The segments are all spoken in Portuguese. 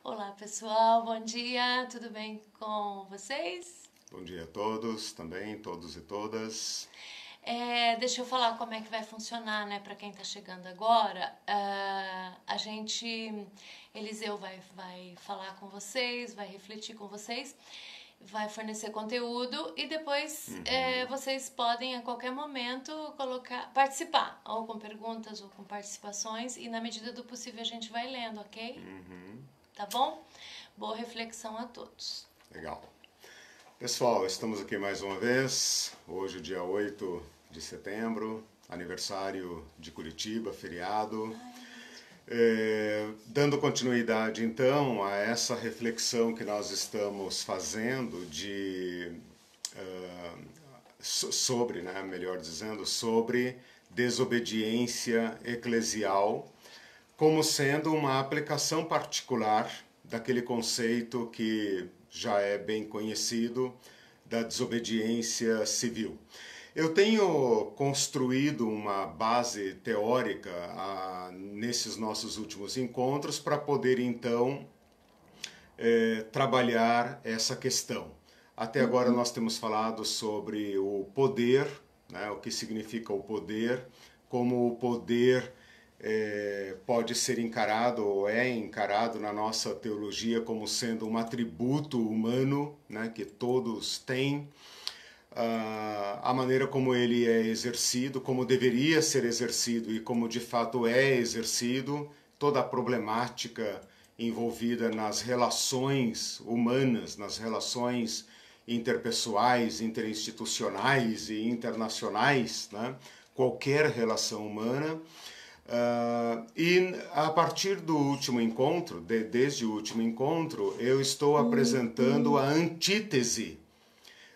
Olá pessoal, bom dia, tudo bem com vocês? Bom dia a todos também, todos e todas. Deixa eu falar como é que vai funcionar, né, para quem tá chegando agora. Eliseu vai falar com vocês, vai refletir com vocês, vai fornecer conteúdo e depois vocês podem a qualquer momento participar, ou com perguntas ou com participações, e na medida do possível a gente vai lendo, ok? Tá bom? Boa reflexão a todos. Legal. Pessoal, estamos aqui mais uma vez, hoje dia 8 de setembro, aniversário de Curitiba, feriado. Dando continuidade então a essa reflexão que nós estamos fazendo sobre, né, melhor dizendo, sobre desobediência eclesial, como sendo uma aplicação particular daquele conceito que já é bem conhecido da desobediência civil. Eu tenho construído uma base teórica nesses nossos últimos encontros para poder então trabalhar essa questão. Até agora nós temos falado sobre o poder, né, o que significa o poder, como o poder pode ser encarado ou é encarado na nossa teologia como sendo um atributo humano, né, que todos têm, a maneira como ele é exercido, como deveria ser exercido e como de fato é exercido, toda a problemática envolvida nas relações humanas, nas relações interpessoais, interinstitucionais e internacionais, né, qualquer relação humana. E a partir do último encontro, desde o último encontro, eu estou apresentando a antítese,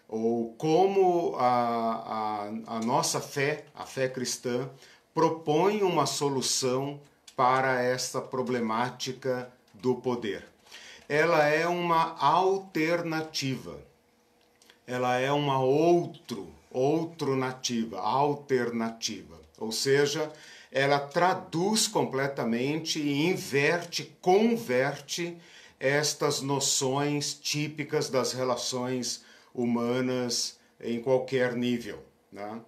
ou como a nossa fé, a fé cristã, propõe uma solução para esta problemática do poder. Ela é uma alternativa, ela é uma alternativa, ou seja, ela traduz completamente e inverte, converte estas noções típicas das relações humanas em qualquer nível, né?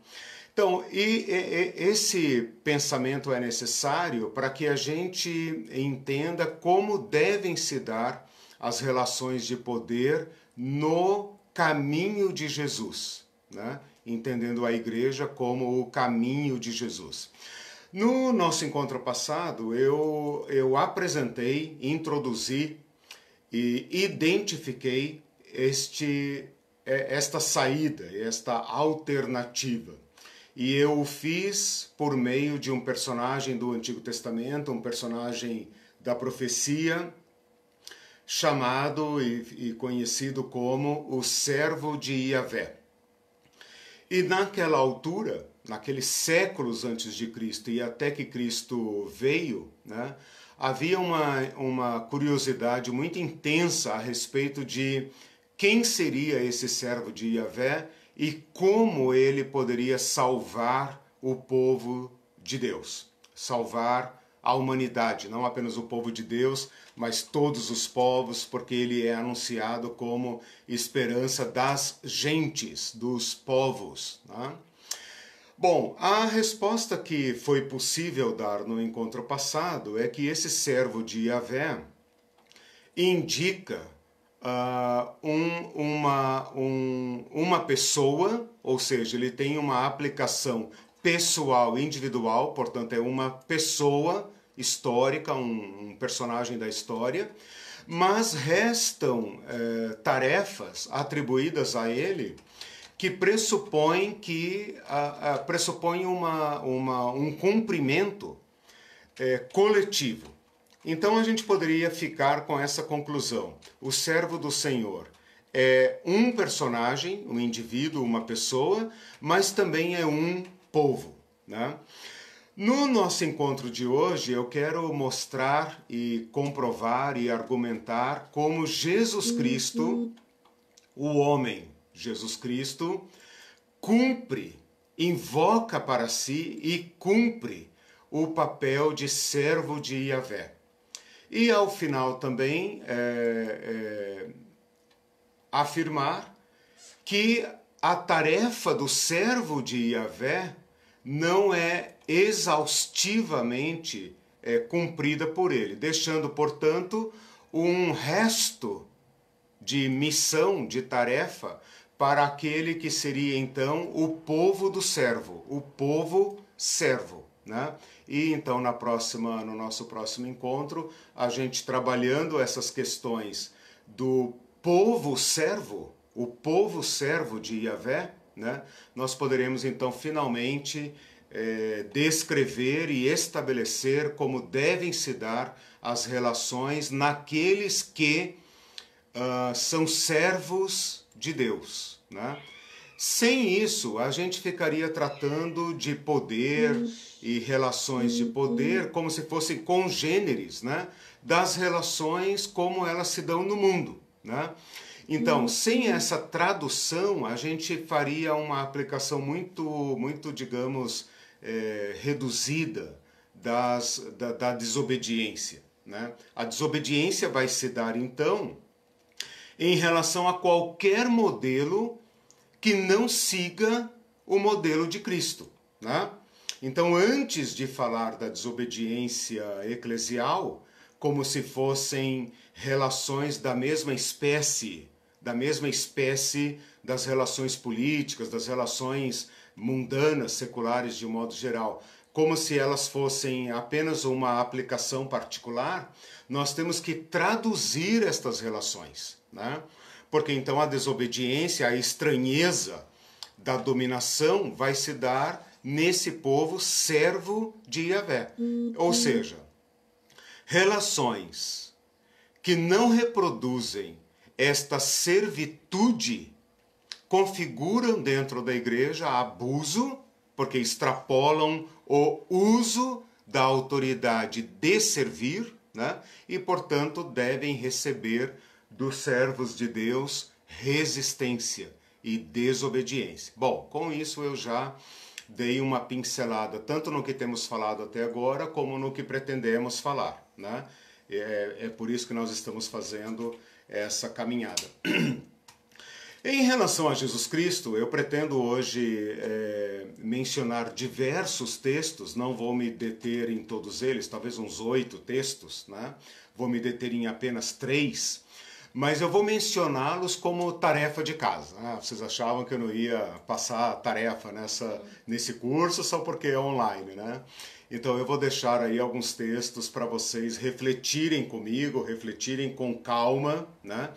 Então, esse pensamento é necessário para que a gente entenda como devem se dar as relações de poder no caminho de Jesus, né? Entendendo a igreja como o caminho de Jesus. No nosso encontro passado, eu apresentei, introduzi e identifiquei esta saída, esta alternativa. E eu o fiz por meio de um personagem do Antigo Testamento, um personagem da profecia, chamado e conhecido como o servo de Iavé. E naquela altura, naqueles séculos antes de Cristo e até que Cristo veio, né, havia uma curiosidade muito intensa a respeito de quem seria esse servo de Iavé e como ele poderia salvar o povo de Deus, salvar a humanidade, não apenas o povo de Deus, mas todos os povos, porque ele é anunciado como esperança das gentes, dos povos, né? Bom, a resposta que foi possível dar no encontro passado é que esse servo de Iavé indica uma pessoa, ou seja, ele tem uma aplicação pessoal, individual, portanto é uma pessoa histórica, um personagem da história, mas restam tarefas atribuídas a ele que pressupõem um cumprimento coletivo. Então a gente poderia ficar com essa conclusão. O servo do Senhor é um personagem, um indivíduo, uma pessoa, mas também é um povo, né? No nosso encontro de hoje, eu quero mostrar e comprovar e argumentar como Jesus Cristo, o homem Jesus Cristo, cumpre, invoca para si e cumpre o papel de servo de Iavé. E ao final também afirmar que a tarefa do servo de Yahvé não é exaustivamente cumprida por ele, deixando, portanto, um resto de missão, de tarefa, para aquele que seria então o povo do servo, o povo servo, né? E então no nosso próximo encontro, a gente trabalhando essas questões do povo servo, o povo servo de Yahvé, né? Nós poderemos então finalmente descrever e estabelecer como devem se dar as relações naqueles que são servos de Deus, né? Sem isso, a gente ficaria tratando de poder e relações de poder como se fossem congêneres, né, das relações como elas se dão no mundo, né? Então, sem essa tradução, a gente faria uma aplicação muito digamos, reduzida da desobediência, né? A desobediência vai se dar, então, em relação a qualquer modelo que não siga o modelo de Cristo, né? Então, antes de falar da desobediência eclesial, como se fossem relações da mesma espécie das relações políticas, das relações mundanas, seculares de um modo geral, como se elas fossem apenas uma aplicação particular, nós temos que traduzir estas relações, né? Porque então a desobediência, a estranheza da dominação vai se dar nesse povo servo de Yahvé. Ou seja, relações que não reproduzem esta servitude configuram dentro da igreja abuso, porque extrapolam o uso da autoridade de servir, né? E, portanto, devem receber dos servos de Deus resistência e desobediência. Bom, com isso eu já dei uma pincelada tanto no que temos falado até agora como no que pretendemos falar, né? É por isso que nós estamos fazendo essa caminhada. Em relação a Jesus Cristo, eu pretendo hoje mencionar diversos textos, não vou me deter em todos eles, talvez uns 8 textos, né? Vou me deter em apenas 3, mas eu vou mencioná-los como tarefa de casa. Né? Vocês achavam que eu não ia passar tarefa nesse curso só porque é online, né? Então eu vou deixar aí alguns textos para vocês refletirem comigo, refletirem com calma, né?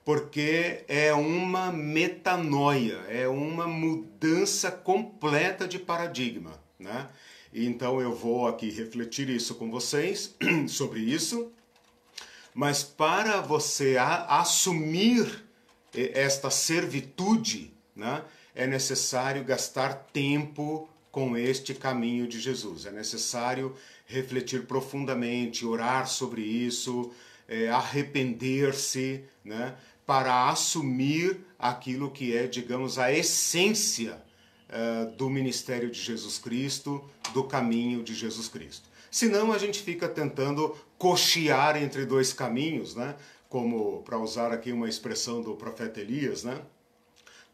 Porque é uma metanoia, é uma mudança completa de paradigma, né? Então eu vou aqui refletir isso com vocês, sobre isso, mas para você assumir esta servitude, né, é necessário gastar tempo com este caminho de Jesus, é necessário refletir profundamente, orar sobre isso, arrepender-se, né, para assumir aquilo que é, digamos, a essência do ministério de Jesus Cristo, do caminho de Jesus Cristo. Senão a gente fica tentando cochear entre dois caminhos, né? Como, para usar aqui uma expressão do profeta Elias, né?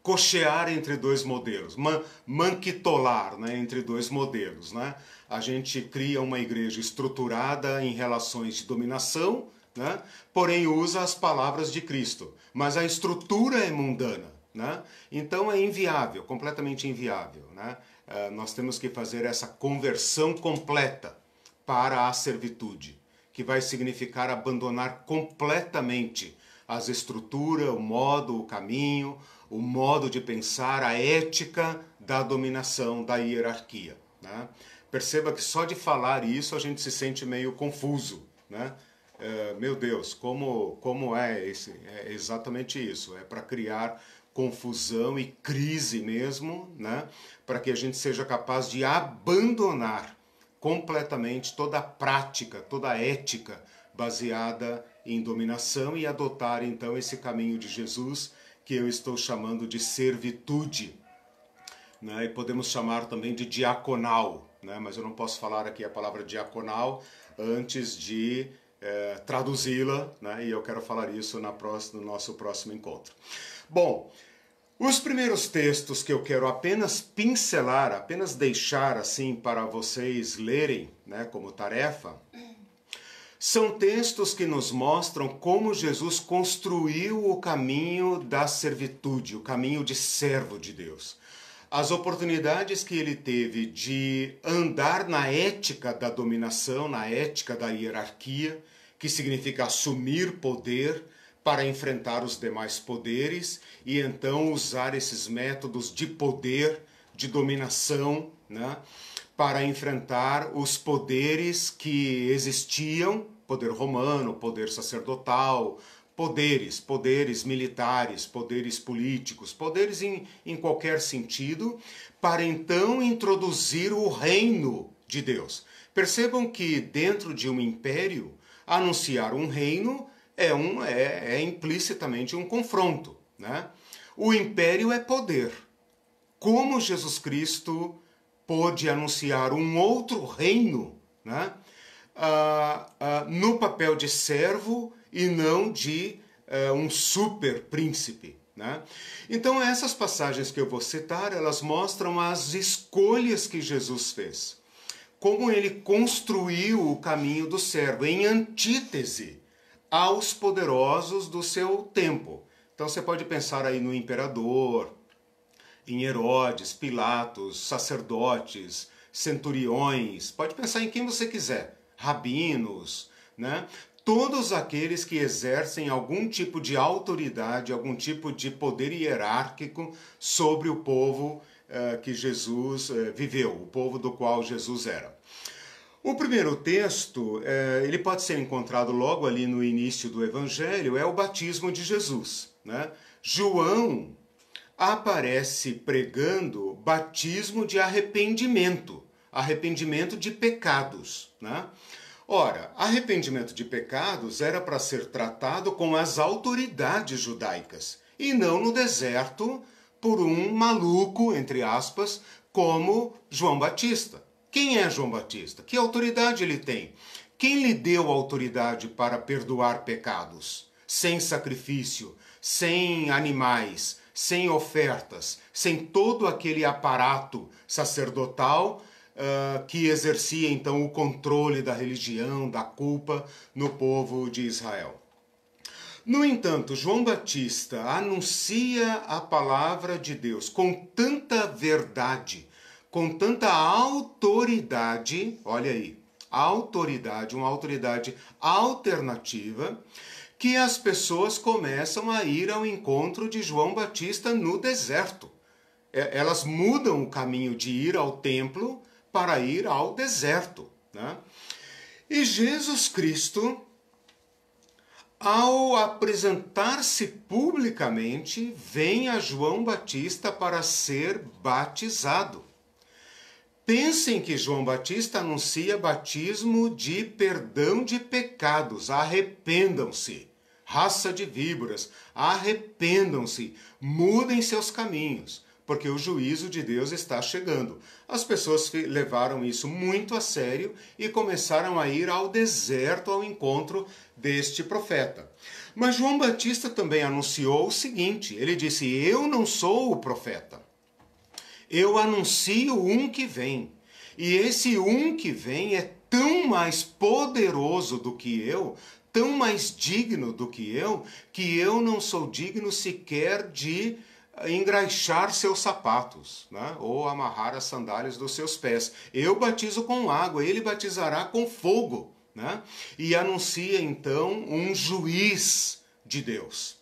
Cochear entre dois modelos, manquitolar, né? Entre dois modelos, né? A gente cria uma igreja estruturada em relações de dominação, né? Porém usa as palavras de Cristo, mas a estrutura é mundana, né? Então é inviável, completamente inviável, né? Nós temos que fazer essa conversão completa para a servitude, que vai significar abandonar completamente as estruturas, o modo, o caminho, o modo de pensar, a ética da dominação, da hierarquia, né? Perceba que só de falar isso a gente se sente meio confuso, né? Meu Deus, como é exatamente isso? É para criar confusão e crise mesmo, né? Para que a gente seja capaz de abandonar completamente toda a prática, toda a ética baseada em dominação e adotar então esse caminho de Jesus que eu estou chamando de servitude, né? E podemos chamar também de diaconal, né? Mas eu não posso falar aqui a palavra diaconal antes de traduzi-la, né? E eu quero falar isso no nosso próximo encontro. Bom, os primeiros textos que eu quero apenas pincelar, apenas deixar assim para vocês lerem, né, como tarefa, são textos que nos mostram como Jesus construiu o caminho da servitude, o caminho de servo de Deus. As oportunidades que ele teve de andar na ética da dominação, na ética da hierarquia, que significa assumir poder para enfrentar os demais poderes e então usar esses métodos de poder, de dominação, né, para enfrentar os poderes que existiam, poder romano, poder sacerdotal, poderes militares, poderes políticos, poderes em qualquer sentido, para então introduzir o reino de Deus. Percebam que dentro de um império, anunciar um reino é implicitamente um confronto, né? O império é poder. Como Jesus Cristo pôde anunciar um outro reino, né? No papel de servo e não de um super príncipe, né? Então essas passagens que eu vou citar, elas mostram as escolhas que Jesus fez. Como ele construiu o caminho do servo, em antítese aos poderosos do seu tempo. Então você pode pensar aí no imperador, em Herodes, Pilatos, sacerdotes, centuriões, pode pensar em quem você quiser, rabinos, né? Todos aqueles que exercem algum tipo de autoridade, algum tipo de poder hierárquico sobre o povo que Jesus viveu, o povo do qual Jesus era. O primeiro texto, ele pode ser encontrado logo ali no início do Evangelho, é o batismo de Jesus, né? João aparece pregando batismo de arrependimento de pecados, né? Ora, arrependimento de pecados era para ser tratado com as autoridades judaicas e não no deserto por um maluco, entre aspas, como João Batista. Quem é João Batista? Que autoridade ele tem? Quem lhe deu autoridade para perdoar pecados? Sem sacrifício, sem animais, sem ofertas, sem todo aquele aparato sacerdotal que exercia então o controle da religião, da culpa no povo de Israel. No entanto, João Batista anuncia a palavra de Deus com tanta verdade, com tanta autoridade, olha aí, autoridade, uma autoridade alternativa, que as pessoas começam a ir ao encontro de João Batista no deserto. Elas mudam o caminho de ir ao templo para ir ao deserto, né? E Jesus Cristo, ao apresentar-se publicamente, vem a João Batista para ser batizado. Pensem que João Batista anuncia batismo de perdão de pecados. Arrependam-se, raça de víboras, arrependam-se, mudem seus caminhos, porque o juízo de Deus está chegando. As pessoas levaram isso muito a sério e começaram a ir ao deserto ao encontro deste profeta. Mas João Batista também anunciou o seguinte, ele disse, eu não sou o profeta. Eu anuncio um que vem, e esse um que vem é tão mais poderoso do que eu, tão mais digno do que eu não sou digno sequer de engraxar seus sapatos, né? Ou amarrar as sandálias dos seus pés. Eu batizo com água, ele batizará com fogo, né? E anuncia então um juiz de Deus.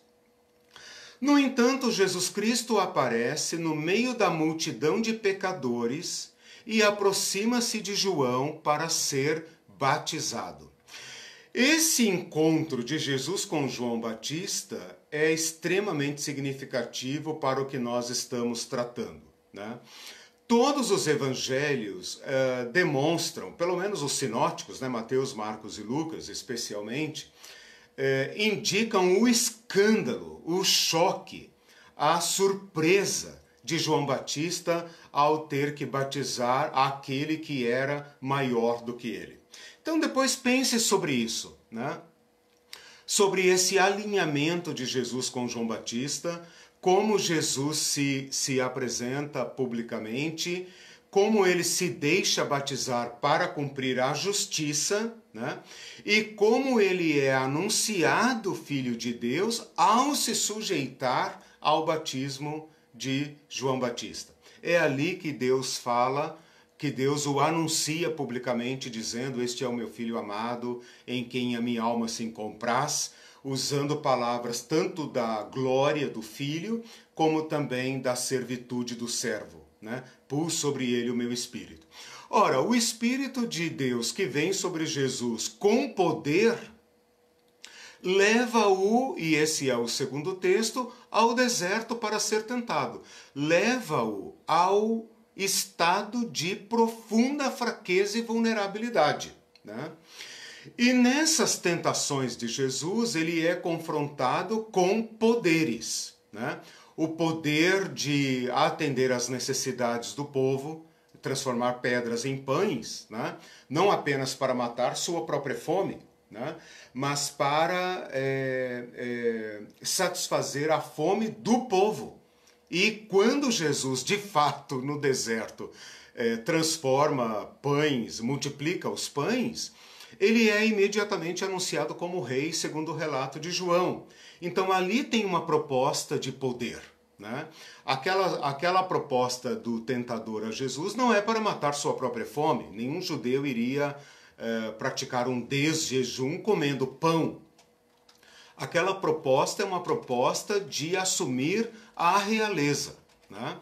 No entanto, Jesus Cristo aparece no meio da multidão de pecadores e aproxima-se de João para ser batizado. Esse encontro de Jesus com João Batista é extremamente significativo para o que nós estamos tratando, né? Todos os evangelhos demonstram, pelo menos os sinóticos, né, Mateus, Marcos e Lucas especialmente, indicam o escândalo, o choque, a surpresa de João Batista ao ter que batizar aquele que era maior do que ele. Então depois pense sobre isso, né, sobre esse alinhamento de Jesus com João Batista, como Jesus se apresenta publicamente, como ele se deixa batizar para cumprir a justiça, né? E como ele é anunciado Filho de Deus ao se sujeitar ao batismo de João Batista. É ali que Deus fala, que Deus o anuncia publicamente, dizendo: este é o meu Filho amado, em quem a minha alma se compraz, usando palavras tanto da glória do Filho, como também da servitude do servo, né? Pus sobre ele o meu Espírito. Ora, o Espírito de Deus que vem sobre Jesus com poder, leva-o, e esse é o segundo texto, ao deserto para ser tentado. Leva-o ao estado de profunda fraqueza e vulnerabilidade, né? E nessas tentações de Jesus, ele é confrontado com poderes, né? O poder de atender às necessidades do povo, transformar pedras em pães, né? Não apenas para matar sua própria fome, né? Mas para satisfazer a fome do povo. E quando Jesus, de fato, no deserto, transforma pães, multiplica os pães, ele é imediatamente anunciado como rei, segundo o relato de João. Então ali tem uma proposta de poder, né? Aquela proposta do tentador a Jesus não é para matar sua própria fome. Nenhum judeu iria praticar um desjejum comendo pão. Aquela proposta é uma proposta de assumir a realeza, né?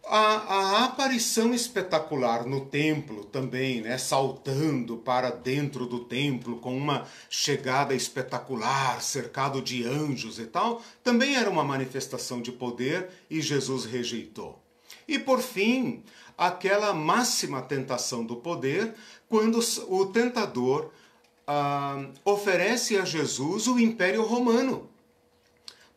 A aparição espetacular no templo também, né, saltando para dentro do templo com uma chegada espetacular, cercado de anjos e tal, também era uma manifestação de poder e Jesus rejeitou. E por fim, aquela máxima tentação do poder, quando o tentador oferece a Jesus o Império Romano,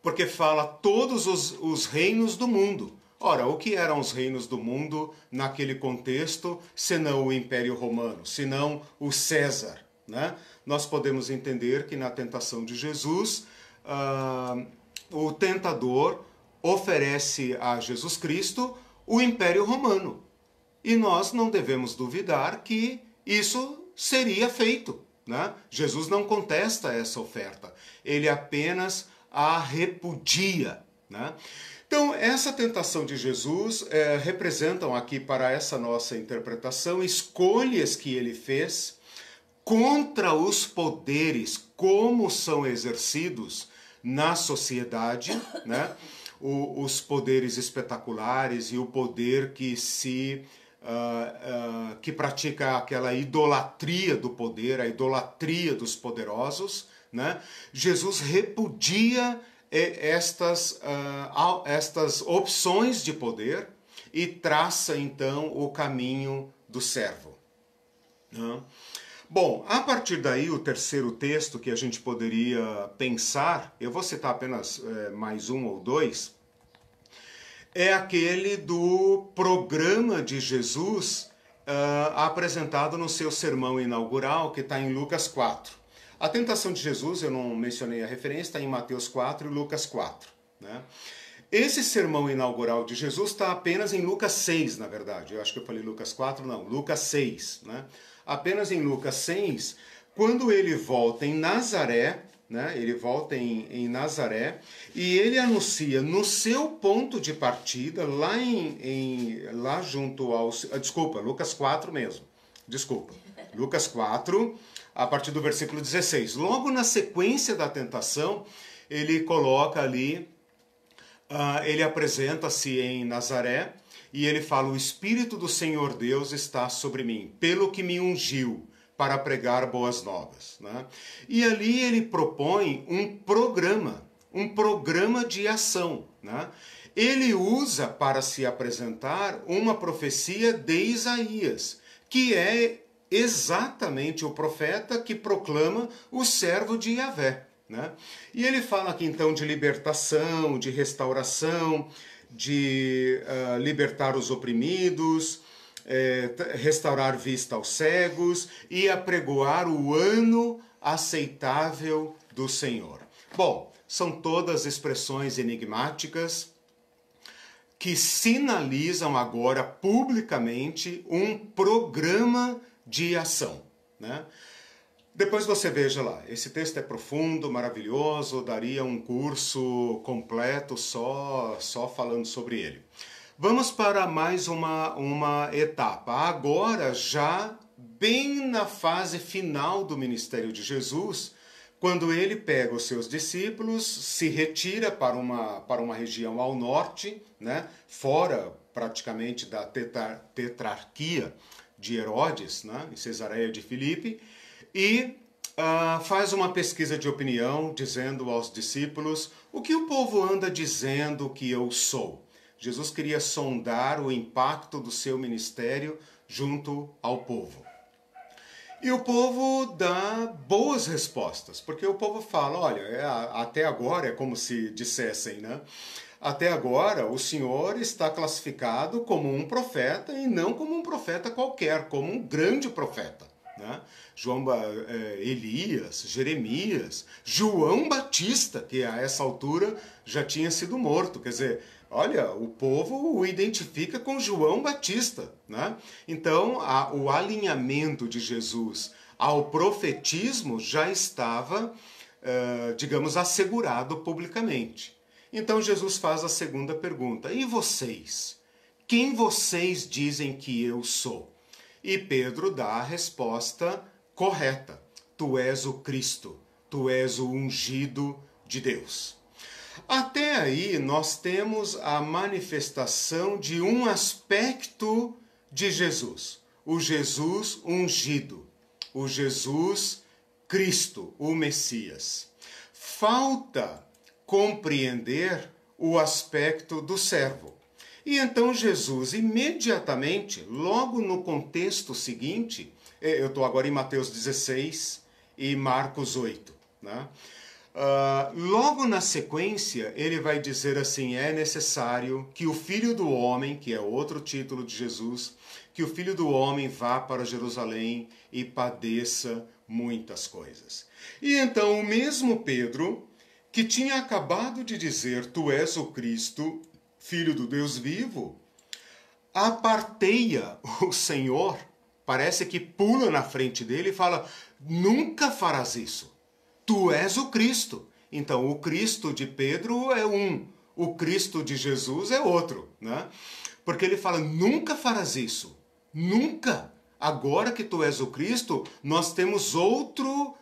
porque fala todos os reinos do mundo. Ora, o que eram os reinos do mundo naquele contexto, senão o Império Romano, senão o César, né? Nós podemos entender que na tentação de Jesus, o tentador oferece a Jesus Cristo o Império Romano. E nós não devemos duvidar que isso seria feito, né? Jesus não contesta essa oferta, ele apenas a repudia, né? Então, essa tentação de Jesus representam aqui para essa nossa interpretação escolhas que ele fez contra os poderes, como são exercidos na sociedade, né? Os poderes espetaculares e o poder que pratica aquela idolatria do poder, a idolatria dos poderosos, né? Jesus repudia estas opções de poder e traça então o caminho do servo. Bom, a partir daí o terceiro texto que a gente poderia pensar, eu vou citar apenas mais um ou dois, é aquele do programa de Jesus apresentado no seu sermão inaugural, que está em Lucas 4. A tentação de Jesus, eu não mencionei a referência, está em Mateus 4 e Lucas 4. Né? Esse sermão inaugural de Jesus está apenas em Lucas 6, na verdade. Eu acho que eu falei Lucas 4, não, Lucas 6. Né? Apenas em Lucas 6, quando ele volta em Nazaré, né? Ele volta em Nazaré e ele anuncia no seu ponto de partida, lá junto ao... Desculpa, Lucas 4 mesmo. Desculpa. Lucas 4... a partir do versículo 16. Logo na sequência da tentação, ele coloca ali, ele apresenta-se em Nazaré, e ele fala: o Espírito do Senhor Deus está sobre mim, pelo que me ungiu para pregar boas novas. Né? E ali ele propõe um programa de ação. Né? Ele usa para se apresentar uma profecia de Isaías, que é exatamente o profeta que proclama o servo de Yahvé, né? E ele fala aqui então de libertação, de restauração, de libertar os oprimidos, restaurar vista aos cegos e apregoar o ano aceitável do Senhor. Bom, são todas expressões enigmáticas que sinalizam agora publicamente um programa de ação, né? Depois você veja lá, esse texto é profundo, maravilhoso, daria um curso completo só falando sobre ele. Vamos para mais uma etapa, agora já bem na fase final do ministério de Jesus, quando ele pega os seus discípulos, se retira para uma região ao norte, né, fora praticamente da tetrarquia de Herodes, né, em Cesareia de Filipe, e faz uma pesquisa de opinião, dizendo aos discípulos o que o povo anda dizendo que eu sou. Jesus queria sondar o impacto do seu ministério junto ao povo. E o povo dá boas respostas, porque o povo fala, olha, até agora, é como se dissessem, né? Até agora o Senhor está classificado como um profeta e não como um profeta qualquer, como um grande profeta, né? Elias, Jeremias, João Batista, que a essa altura já tinha sido morto, quer dizer, olha, o povo o identifica com João Batista, né? Então, o alinhamento de Jesus ao profetismo já estava, digamos, assegurado publicamente. Então, Jesus faz a segunda pergunta: e vocês? Quem vocês dizem que eu sou? E Pedro dá a resposta correta: tu és o Cristo, tu és o ungido de Deus. Até aí nós temos a manifestação de um aspecto de Jesus, o Jesus ungido, o Jesus Cristo, o Messias. Falta compreender o aspecto do servo. E então Jesus imediatamente, logo no contexto seguinte, eu estou agora em Mateus 16 e Marcos 8, né? Logo na sequência, ele vai dizer assim: é necessário que o Filho do Homem, que é outro título de Jesus, que o Filho do Homem vá para Jerusalém e padeça muitas coisas. E então o mesmo Pedro, que tinha acabado de dizer, tu és o Cristo, Filho do Deus vivo, aparteia o Senhor, parece que pula na frente dele e fala, nunca farás isso. Tu és o Cristo. Então, o Cristo de Pedro é um, o Cristo de Jesus é outro, né? Porque ele fala, nunca farás isso. Nunca. Agora que tu és o Cristo, nós temos outro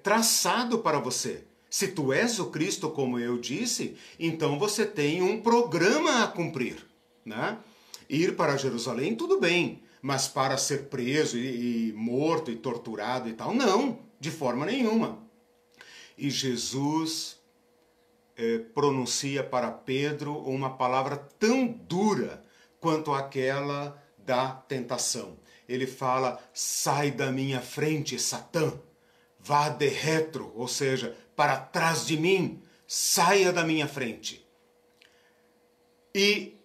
traçado para você. Se tu és o Cristo, como eu disse, então você tem um programa a cumprir, né? Ir para Jerusalém, tudo bem, mas para ser preso e morto e torturado e tal, não, de forma nenhuma. E Jesus pronuncia para Pedro uma palavra tão dura quanto aquela da tentação. Ele fala, sai da minha frente, Satã, vá de retro, ou seja, para trás de mim, saia da minha frente. E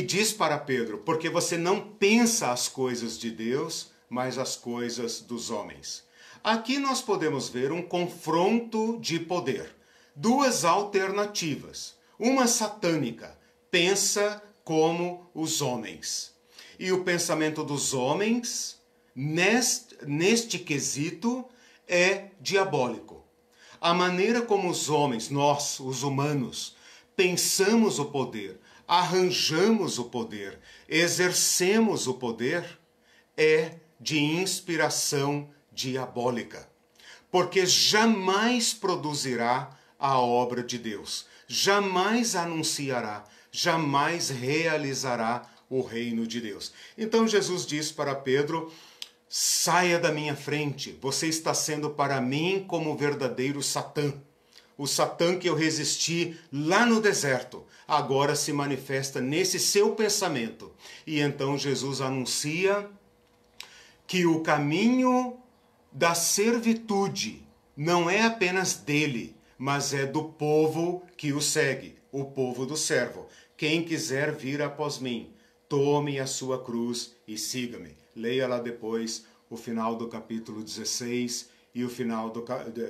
diz para Pedro, porque você não pensa as coisas de Deus, mas as coisas dos homens. Aqui nós podemos ver um confronto de poder. Duas alternativas. Uma satânica, pensa como os homens. E o pensamento dos homens, neste quesito, é diabólico. A maneira como os homens, nós, os humanos, pensamos o poder, arranjamos o poder, exercemos o poder, é de inspiração diabólica, porque jamais produzirá a obra de Deus, jamais anunciará, jamais realizará o reino de Deus. Então Jesus diz para Pedro, saia da minha frente, você está sendo para mim como o verdadeiro Satã. O Satã que eu resisti lá no deserto, agora se manifesta nesse seu pensamento. E então Jesus anuncia que o caminho da servitude não é apenas dele, mas é do povo que o segue, o povo do servo. Quem quiser vir após mim, tome a sua cruz e siga-me. Leia lá depois o final do capítulo 16 e o final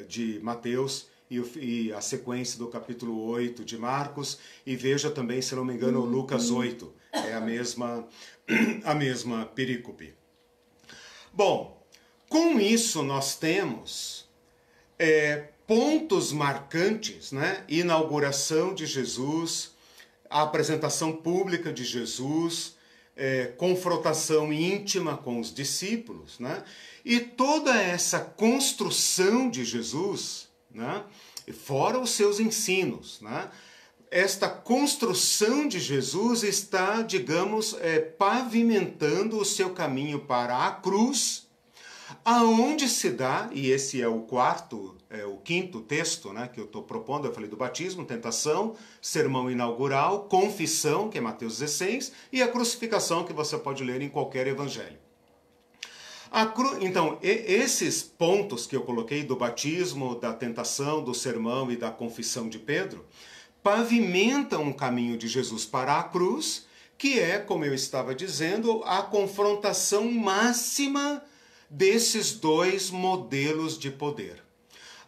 de Mateus e a sequência do capítulo 8 de Marcos, e veja também, se não me engano, Lucas 8, é a mesma perícope. Bom, com isso nós temos pontos marcantes, né? Inauguração de Jesus, a apresentação pública de Jesus, confrontação íntima com os discípulos, né? E toda essa construção de Jesus, né? Fora os seus ensinos, né? Esta construção de Jesus está, digamos, pavimentando o seu caminho para a cruz, aonde se dá, e esse é o quinto texto, né, que eu estou propondo, eu falei do batismo, tentação, sermão inaugural, confissão, que é Mateus 16, e a crucificação, que você pode ler em qualquer evangelho. Então, esses pontos que eu coloquei do batismo, da tentação, do sermão e da confissão de Pedro, pavimentam o caminho de Jesus para a cruz, que é, como eu estava dizendo, a confrontação máxima desses dois modelos de poder.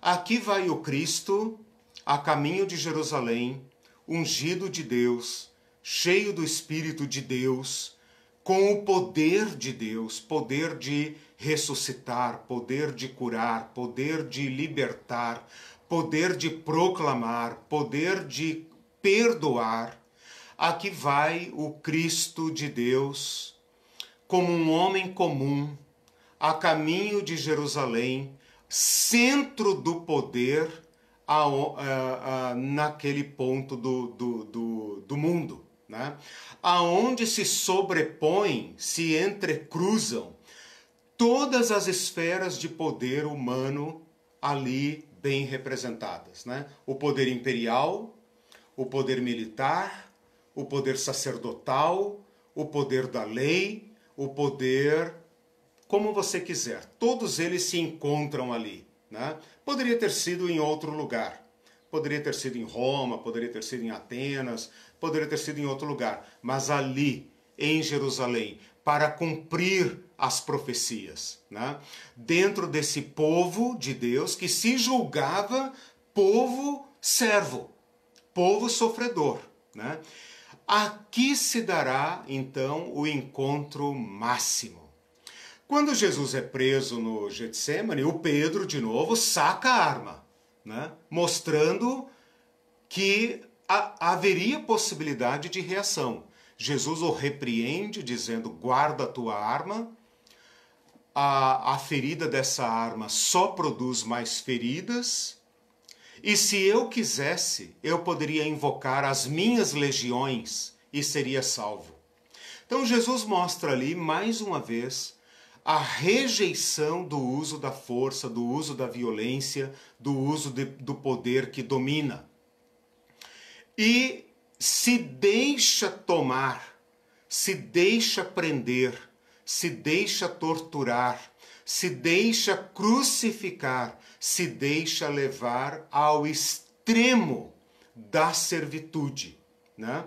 Aqui vai o Cristo, a caminho de Jerusalém, ungido de Deus, cheio do Espírito de Deus, com o poder de Deus, poder de ressuscitar, poder de curar, poder de libertar, poder de proclamar, poder de perdoar. Aqui vai o Cristo de Deus, como um homem comum, a caminho de Jerusalém, centro do poder naquele ponto do mundo, né? Aonde se sobrepõem, se entrecruzam todas as esferas de poder humano ali bem representadas, né? O poder imperial, o poder militar, o poder sacerdotal, o poder da lei, o poder como você quiser. Todos eles se encontram ali, né? Poderia ter sido em outro lugar. Poderia ter sido em Roma, poderia ter sido em Atenas, poderia ter sido em outro lugar. Mas ali, em Jerusalém, para cumprir as profecias, né? Dentro desse povo de Deus que se julgava povo servo, povo sofredor, né? Aqui se dará, então, o encontro máximo. Quando Jesus é preso no Getsemane, o Pedro, de novo, saca a arma, né? Mostrando que haveria possibilidade de reação. Jesus o repreende, dizendo, guarda a tua arma. A ferida dessa arma só produz mais feridas. E se eu quisesse, eu poderia invocar as minhas legiões e seria salvo. Então Jesus mostra ali, mais uma vez, a rejeição do uso da força, do uso da violência, do uso do poder que domina. E se deixa tomar, se deixa prender, se deixa torturar, se deixa crucificar, se deixa levar ao extremo da servitude, né?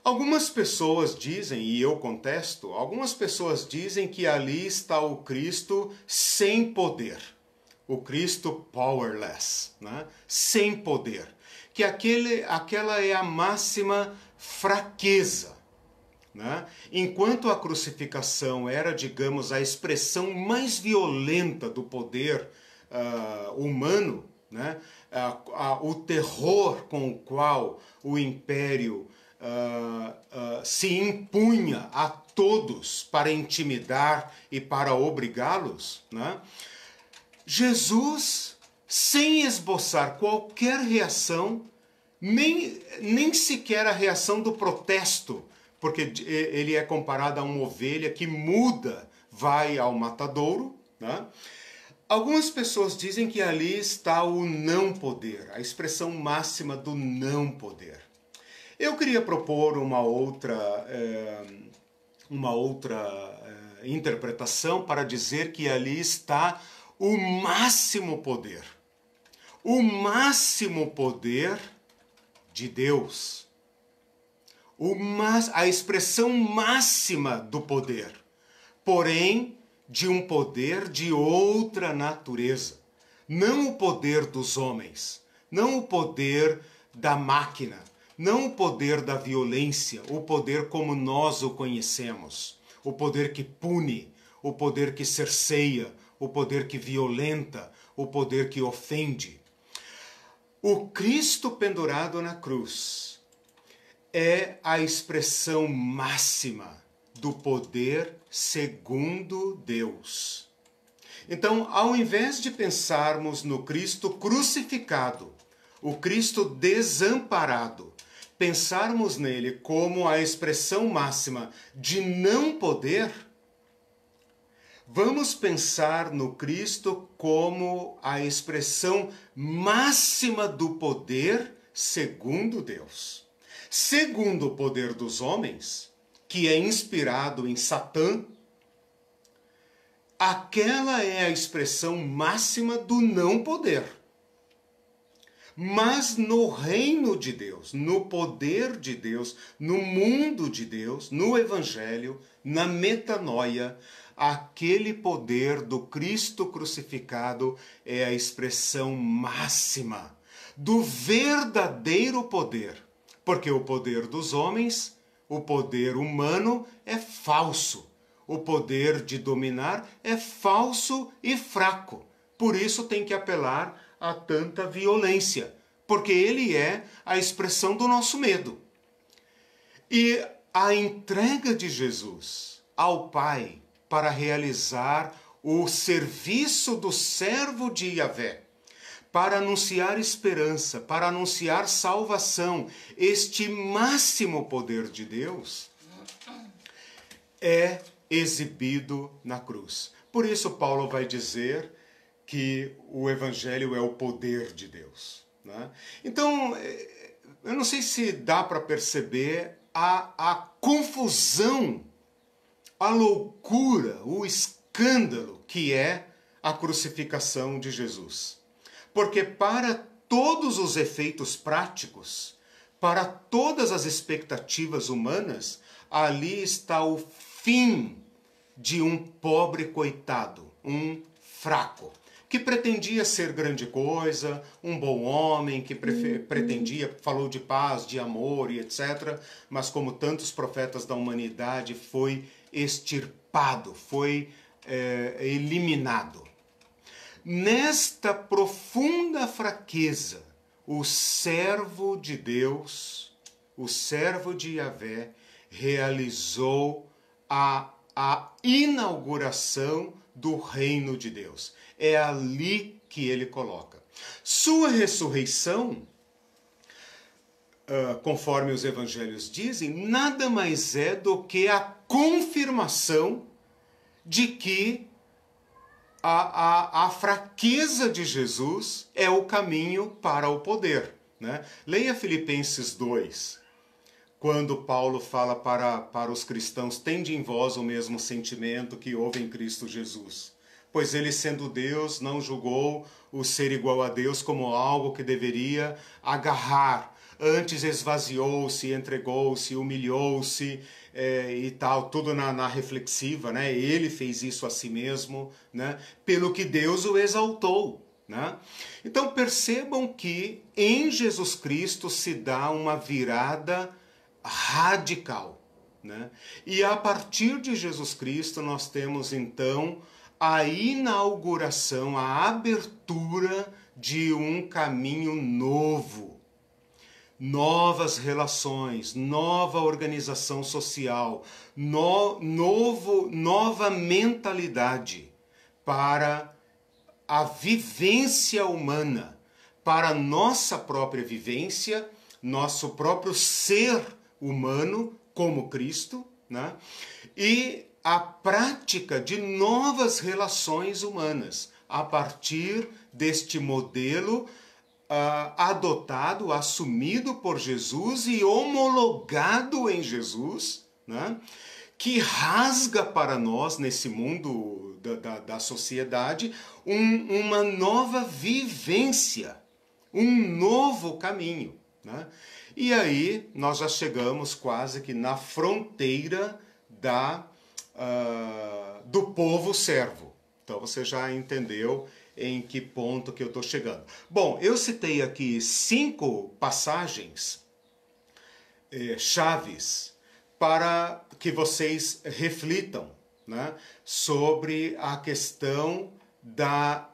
Algumas pessoas dizem, e eu contesto, algumas pessoas dizem que ali está o Cristo sem poder. O Cristo powerless, né? Sem poder. Que aquela é a máxima fraqueza, né? Enquanto a crucificação era, digamos, a expressão mais violenta do poder humano, né? O terror com o qual o império se impunha a todos para intimidar e para obrigá-los, né? Jesus, sem esboçar qualquer reação, nem sequer a reação do protesto, porque ele é comparado a uma ovelha que muda, vai ao matadouro, né? Algumas pessoas dizem que ali está o não poder, a expressão máxima do não poder. Eu queria propor uma outra interpretação para dizer que ali está o máximo poder. O máximo poder de Deus. A expressão máxima do poder. Porém, de um poder de outra natureza. não o poder dos homens, não o poder da máquina, não o poder da violência, o poder como nós o conhecemos, o poder que pune, o poder que cerceia, o poder que violenta, o poder que ofende. O Cristo pendurado na cruz é a expressão máxima do poder segundo Deus. Então, ao invés de pensarmos no Cristo crucificado, o Cristo desamparado, pensarmos nele como a expressão máxima de não poder, vamos pensar no Cristo como a expressão máxima do poder segundo Deus. Segundo o poder dos homens, que é inspirado em Satã, aquela é a expressão máxima do não poder. Mas no reino de Deus, no poder de Deus, no mundo de Deus, no Evangelho, na metanoia, aquele poder do Cristo crucificado é a expressão máxima do verdadeiro poder. Porque o poder dos homens, o poder humano é falso. O poder de dominar é falso e fraco. Por isso tem que apelar a tanta violência, porque ele é a expressão do nosso medo. E a entrega de Jesus ao Pai para realizar o serviço do servo de Yahvé, para anunciar esperança, para anunciar salvação, este máximo poder de Deus é exibido na cruz. Por isso Paulo vai dizer que o Evangelho é o poder de Deus, né? Então, eu não sei se dá para perceber a confusão, a loucura, o escândalo que é a crucificação de Jesus. Porque para todos os efeitos práticos, para todas as expectativas humanas, ali está o fim de um pobre coitado, um fraco, que pretendia ser grande coisa, um bom homem, que pretendia, falou de paz, de amor e etc. Mas como tantos profetas da humanidade, foi extirpado, foi eliminado. Nesta profunda fraqueza, o servo de Deus, o servo de Yahvé, realizou a inauguração do reino de Deus. É ali que ele coloca. Sua ressurreição, conforme os evangelhos dizem, nada mais é do que a confirmação de que a fraqueza de Jesus é o caminho para o poder, né? Leia Filipenses 2. Quando Paulo fala para os cristãos, tende em vós o mesmo sentimento que houve em Cristo Jesus. Pois ele, sendo Deus, não julgou o ser igual a Deus como algo que deveria agarrar. Antes esvaziou-se, entregou-se, humilhou-se e tal, tudo na reflexiva, né? Ele fez isso a si mesmo, né? Pelo que Deus o exaltou. Né? Então percebam que em Jesus Cristo se dá uma virada radical, né? E a partir de Jesus Cristo nós temos então a inauguração, a abertura de um caminho novo, novas relações, nova organização social, nova mentalidade para a vivência humana, para a nossa própria vivência, nosso próprio ser humano como Cristo, né? E a prática de novas relações humanas a partir deste modelo adotado, assumido por Jesus e homologado em Jesus, né? Que rasga para nós, nesse mundo da sociedade, uma nova vivência, um novo caminho, né? E aí nós já chegamos quase que na fronteira do povo servo. Então você já entendeu em que ponto que eu estou chegando. Bom, eu citei aqui 5 passagens chaves para que vocês reflitam, né, sobre a questão da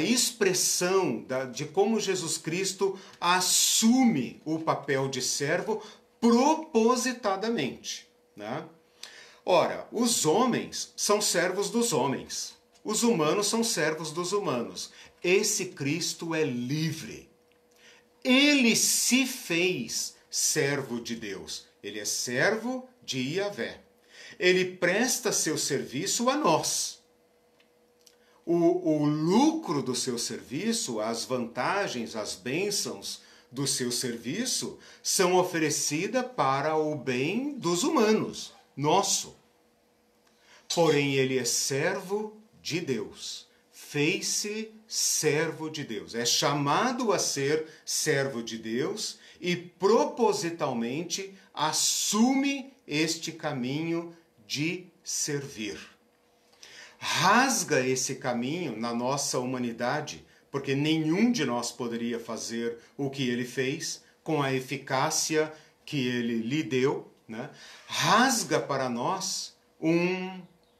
expressão de como Jesus Cristo assume o papel de servo propositadamente, né? Ora, os homens são servos dos homens, os humanos são servos dos humanos. Esse Cristo é livre. Ele se fez servo de Deus. Ele é servo de Yahvé. Ele presta seu serviço a nós. O lucro do seu serviço, as vantagens, as bênçãos do seu serviço são oferecidas para o bem dos humanos, nosso. Porém, ele é servo de Deus. Fez-se servo de Deus. É chamado a ser servo de Deus e propositalmente assume este caminho de servir. Rasga esse caminho na nossa humanidade, porque nenhum de nós poderia fazer o que ele fez com a eficácia que ele lhe deu, né? Rasga para nós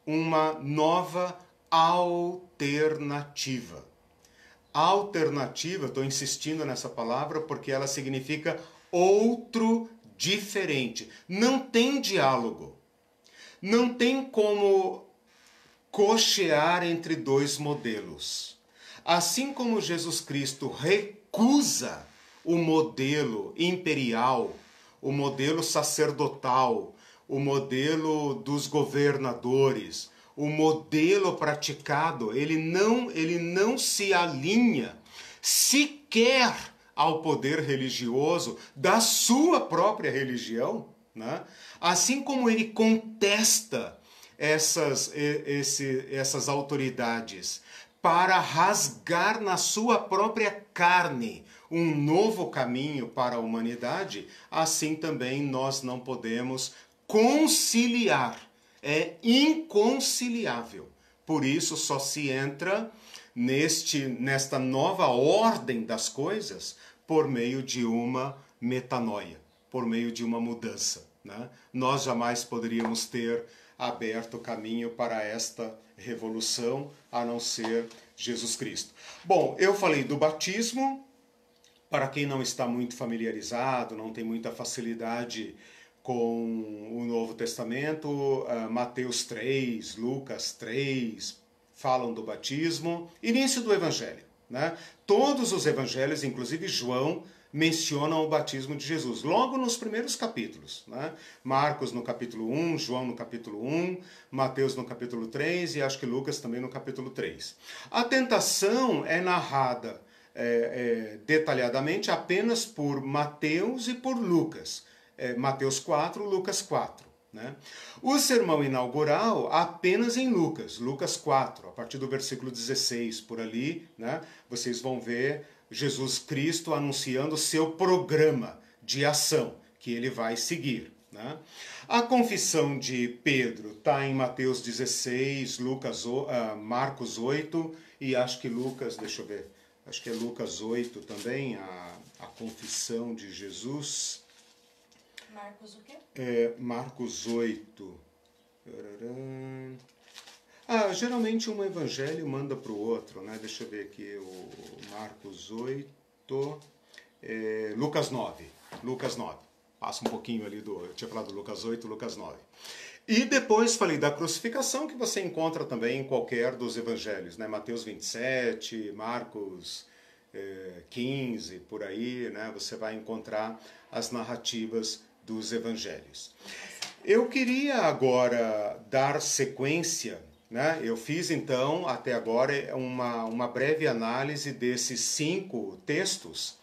uma nova alternativa. Alternativa, estou insistindo nessa palavra porque ela significa outro diferente. Não tem diálogo. Não tem como cochear entre dois modelos. Assim como Jesus Cristo recusa o modelo imperial, o modelo sacerdotal, o modelo dos governadores, o modelo praticado, ele não se alinha sequer ao poder religioso da sua própria religião, né? Assim como ele contesta essas autoridades para rasgar na sua própria carne um novo caminho para a humanidade, assim também nós não podemos conciliar. É inconciliável. Por isso só se entra nesta nova ordem das coisas por meio de uma metanoia, por meio de uma mudança, né? Nós jamais poderíamos ter aberto o caminho para esta revolução, a não ser Jesus Cristo. Bom, eu falei do batismo. Para quem não está muito familiarizado, não tem muita facilidade com o Novo Testamento, Mateus 3, Lucas 3, falam do batismo, início do Evangelho, né? Todos os evangelhos, inclusive João, mencionam o batismo de Jesus, logo nos primeiros capítulos, né? Marcos no capítulo 1, João no capítulo 1, Mateus no capítulo 3 e acho que Lucas também no capítulo 3. A tentação é narrada detalhadamente apenas por Mateus e por Lucas. Mateus 4, Lucas 4. Né? O sermão inaugural apenas em Lucas 4, a partir do versículo 16, por ali, né? Vocês vão ver Jesus Cristo anunciando o seu programa de ação que ele vai seguir. Né? A confissão de Pedro está em Mateus 16, Marcos 8 e acho que Lucas, deixa eu ver, acho que é Lucas 8 também, a confissão de Jesus. Marcos o quê? Marcos 8. Geralmente um evangelho manda para o outro, né? Deixa eu ver aqui, o Marcos 8, Lucas 9. Lucas 9. Passa um pouquinho ali eu tinha falado Lucas 8, Lucas 9. E depois falei da crucificação, que você encontra também em qualquer dos evangelhos, né? Mateus 27, Marcos 15, por aí, né? Você vai encontrar as narrativas dos evangelhos. Eu queria agora dar sequência, né? Eu fiz então até agora uma breve análise desses 5 textos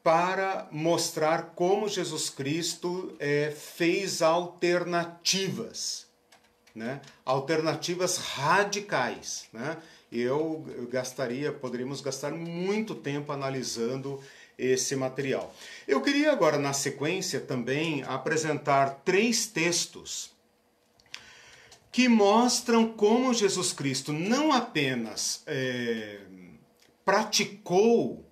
para mostrar como Jesus Cristo fez alternativas, né? Alternativas radicais, né? Poderíamos gastar muito tempo analisando esse material. Eu queria agora, na sequência, também apresentar 3 textos que mostram como Jesus Cristo não apenas praticou,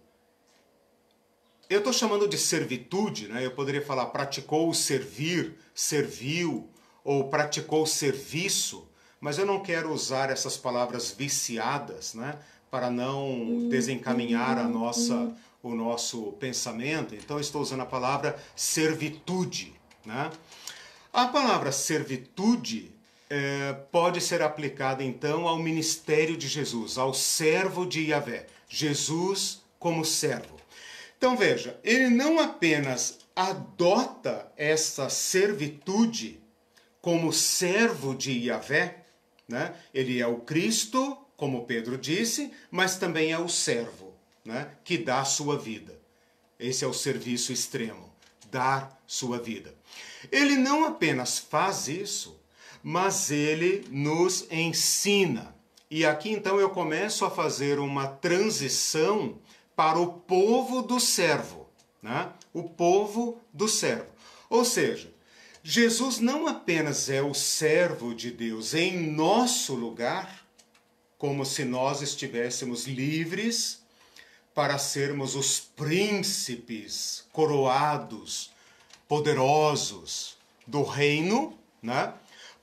eu estou chamando de servitude, né? Eu poderia falar praticou servir, serviu, ou praticou serviço, mas eu não quero usar essas palavras viciadas, né? Para não desencaminhar o nosso pensamento. Então, eu estou usando a palavra servitude, né? A palavra servitude pode ser aplicada, então, ao ministério de Jesus, ao servo de Yahvé. Jesus como servo. Então veja, ele não apenas adota essa servitude como servo de Yahvé, né? Ele é o Cristo, como Pedro disse, mas também é o servo, né? Que dá a sua vida. Esse é o serviço extremo, dar sua vida. Ele não apenas faz isso, mas ele nos ensina. E aqui então eu começo a fazer uma transição para o povo do servo, né? O povo do servo. Ou seja, Jesus não apenas é o servo de Deus em nosso lugar, como se nós estivéssemos livres para sermos os príncipes coroados, poderosos do reino, né?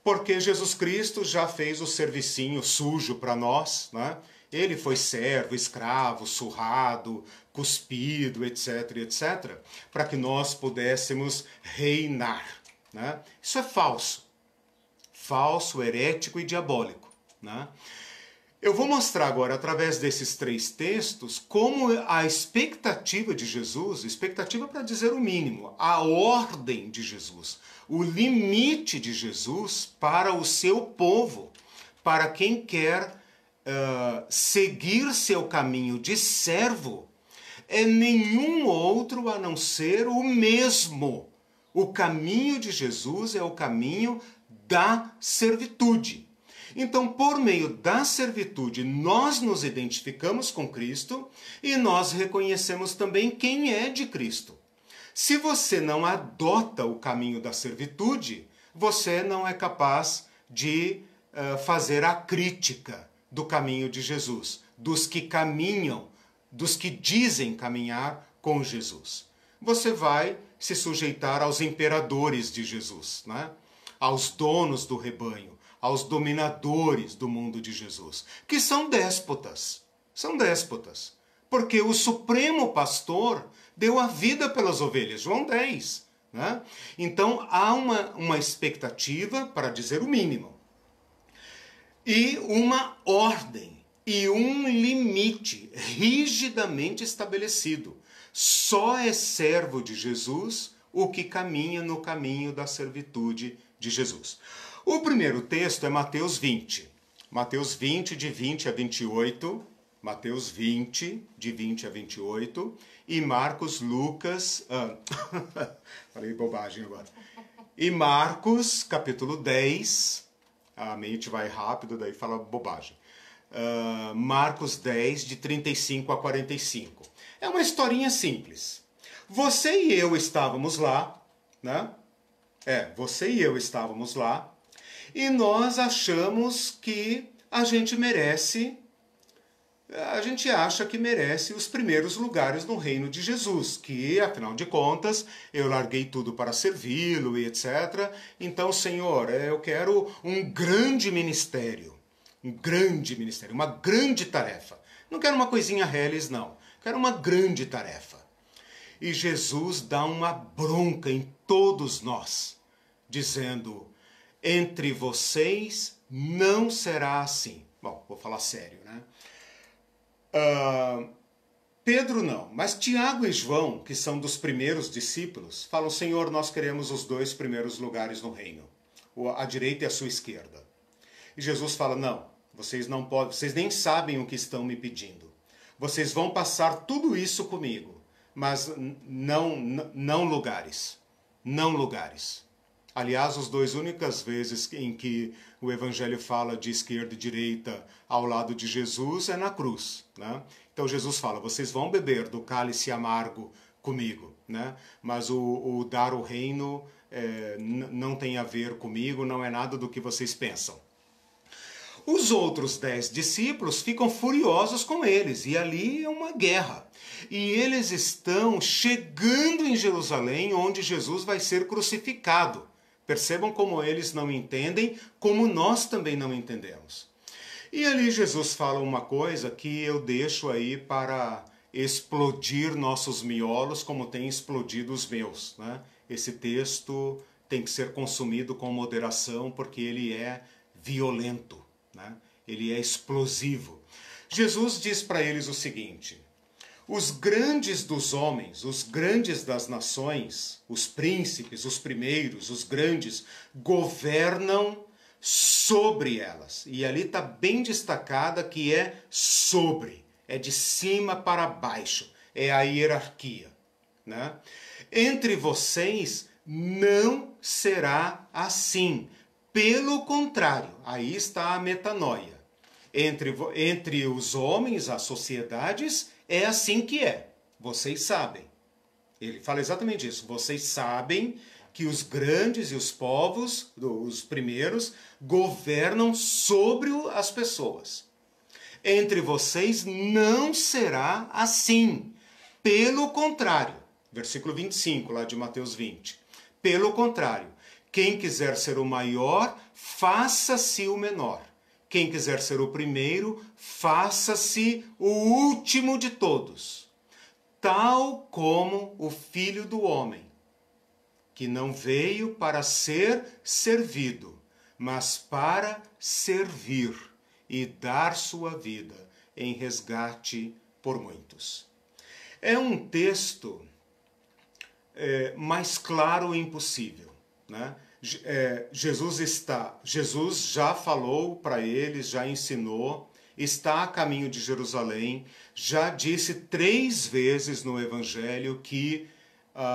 Porque Jesus Cristo já fez o servicinho sujo para nós, né? Ele foi servo, escravo, surrado, cuspido, etc, etc, para que nós pudéssemos reinar, né? Isso é falso. Falso, herético e diabólico, né? Eu vou mostrar agora, através desses 3 textos, como a expectativa de Jesus, expectativa para dizer o mínimo, a ordem de Jesus, o limite de Jesus para o seu povo, para quem quer seguir seu caminho de servo, é nenhum outro a não ser o mesmo. O caminho de Jesus é o caminho da servitude. Então, por meio da servitude, nós nos identificamos com Cristo e nós reconhecemos também quem é de Cristo. Se você não adota o caminho da servitude, você não é capaz de fazer a crítica do caminho de Jesus, dos que caminham, dos que dizem caminhar com Jesus. Você vai se sujeitar aos imperadores de Jesus, né? Aos donos do rebanho, aos dominadores do mundo de Jesus, que são déspotas. São déspotas. Porque o supremo pastor deu a vida pelas ovelhas, João 10. Né? Então há uma expectativa, para dizer o mínimo, e uma ordem e um limite rigidamente estabelecido. Só é servo de Jesus o que caminha no caminho da servitude de Jesus. O primeiro texto é Mateus 20. Mateus 20, de 20 a 28. Mateus 20, de 20 a 28. E Marcos, Lucas... falei bobagem agora. E Marcos, capítulo 10... A mente vai rápido, daí fala bobagem. Marcos 10, de 35 a 45. É uma historinha simples. Você e eu estávamos lá, né? Você e eu estávamos lá, e nós achamos que a gente acha que merece os primeiros lugares no reino de Jesus, que, afinal de contas, eu larguei tudo para servi-lo e etc. Então, Senhor, eu quero um grande ministério, uma grande tarefa. Não quero uma coisinha reles, não. Quero uma grande tarefa. E Jesus dá uma bronca em todos nós, dizendo, entre vocês não será assim. Bom, vou falar sério, né? Pedro não, mas Tiago e João, que são dos primeiros discípulos, falam, Senhor, nós queremos os 2 primeiros lugares no reino, a direita e a sua esquerda. E Jesus fala, não, vocês não podem, vocês nem sabem o que estão me pedindo. Vocês vão passar tudo isso comigo, mas não lugares. Não lugares. Aliás, as 2 únicas vezes em que o Evangelho fala de esquerda e direita ao lado de Jesus é na cruz, né? Então Jesus fala, vocês vão beber do cálice amargo comigo, né? Mas o dar o reino não tem a ver comigo, não é nada do que vocês pensam. Os outros 10 discípulos ficam furiosos com eles, e ali é uma guerra. E eles estão chegando em Jerusalém, onde Jesus vai ser crucificado. Percebam como eles não entendem, como nós também não entendemos. E ali Jesus fala uma coisa que eu deixo aí para explodir nossos miolos, como tem explodido os meus, né? Esse texto tem que ser consumido com moderação, porque ele é violento, né? Ele é explosivo. Jesus diz para eles o seguinte: os grandes dos homens, os grandes das nações, os príncipes, os primeiros, os grandes, governam sobre elas. E ali está bem destacada que é sobre, é de cima para baixo, é a hierarquia, né? Entre vocês não será assim. Pelo contrário, aí está a metanoia. Entre os homens, as sociedades, é assim que é. Vocês sabem. Ele fala exatamente isso. Vocês sabem que os grandes e os povos, os primeiros, governam sobre as pessoas. Entre vocês não será assim. Pelo contrário. Versículo 25, lá de Mateus 20. Pelo contrário, quem quiser ser o maior, faça-se o menor. Quem quiser ser o primeiro, faça-se o último de todos. Tal como o Filho do Homem, que não veio para ser servido, mas para servir e dar sua vida em resgate por muitos. É um texto mais claro impossível, né? Jesus já falou para eles, já ensinou, está a caminho de Jerusalém, já disse 3 vezes no Evangelho que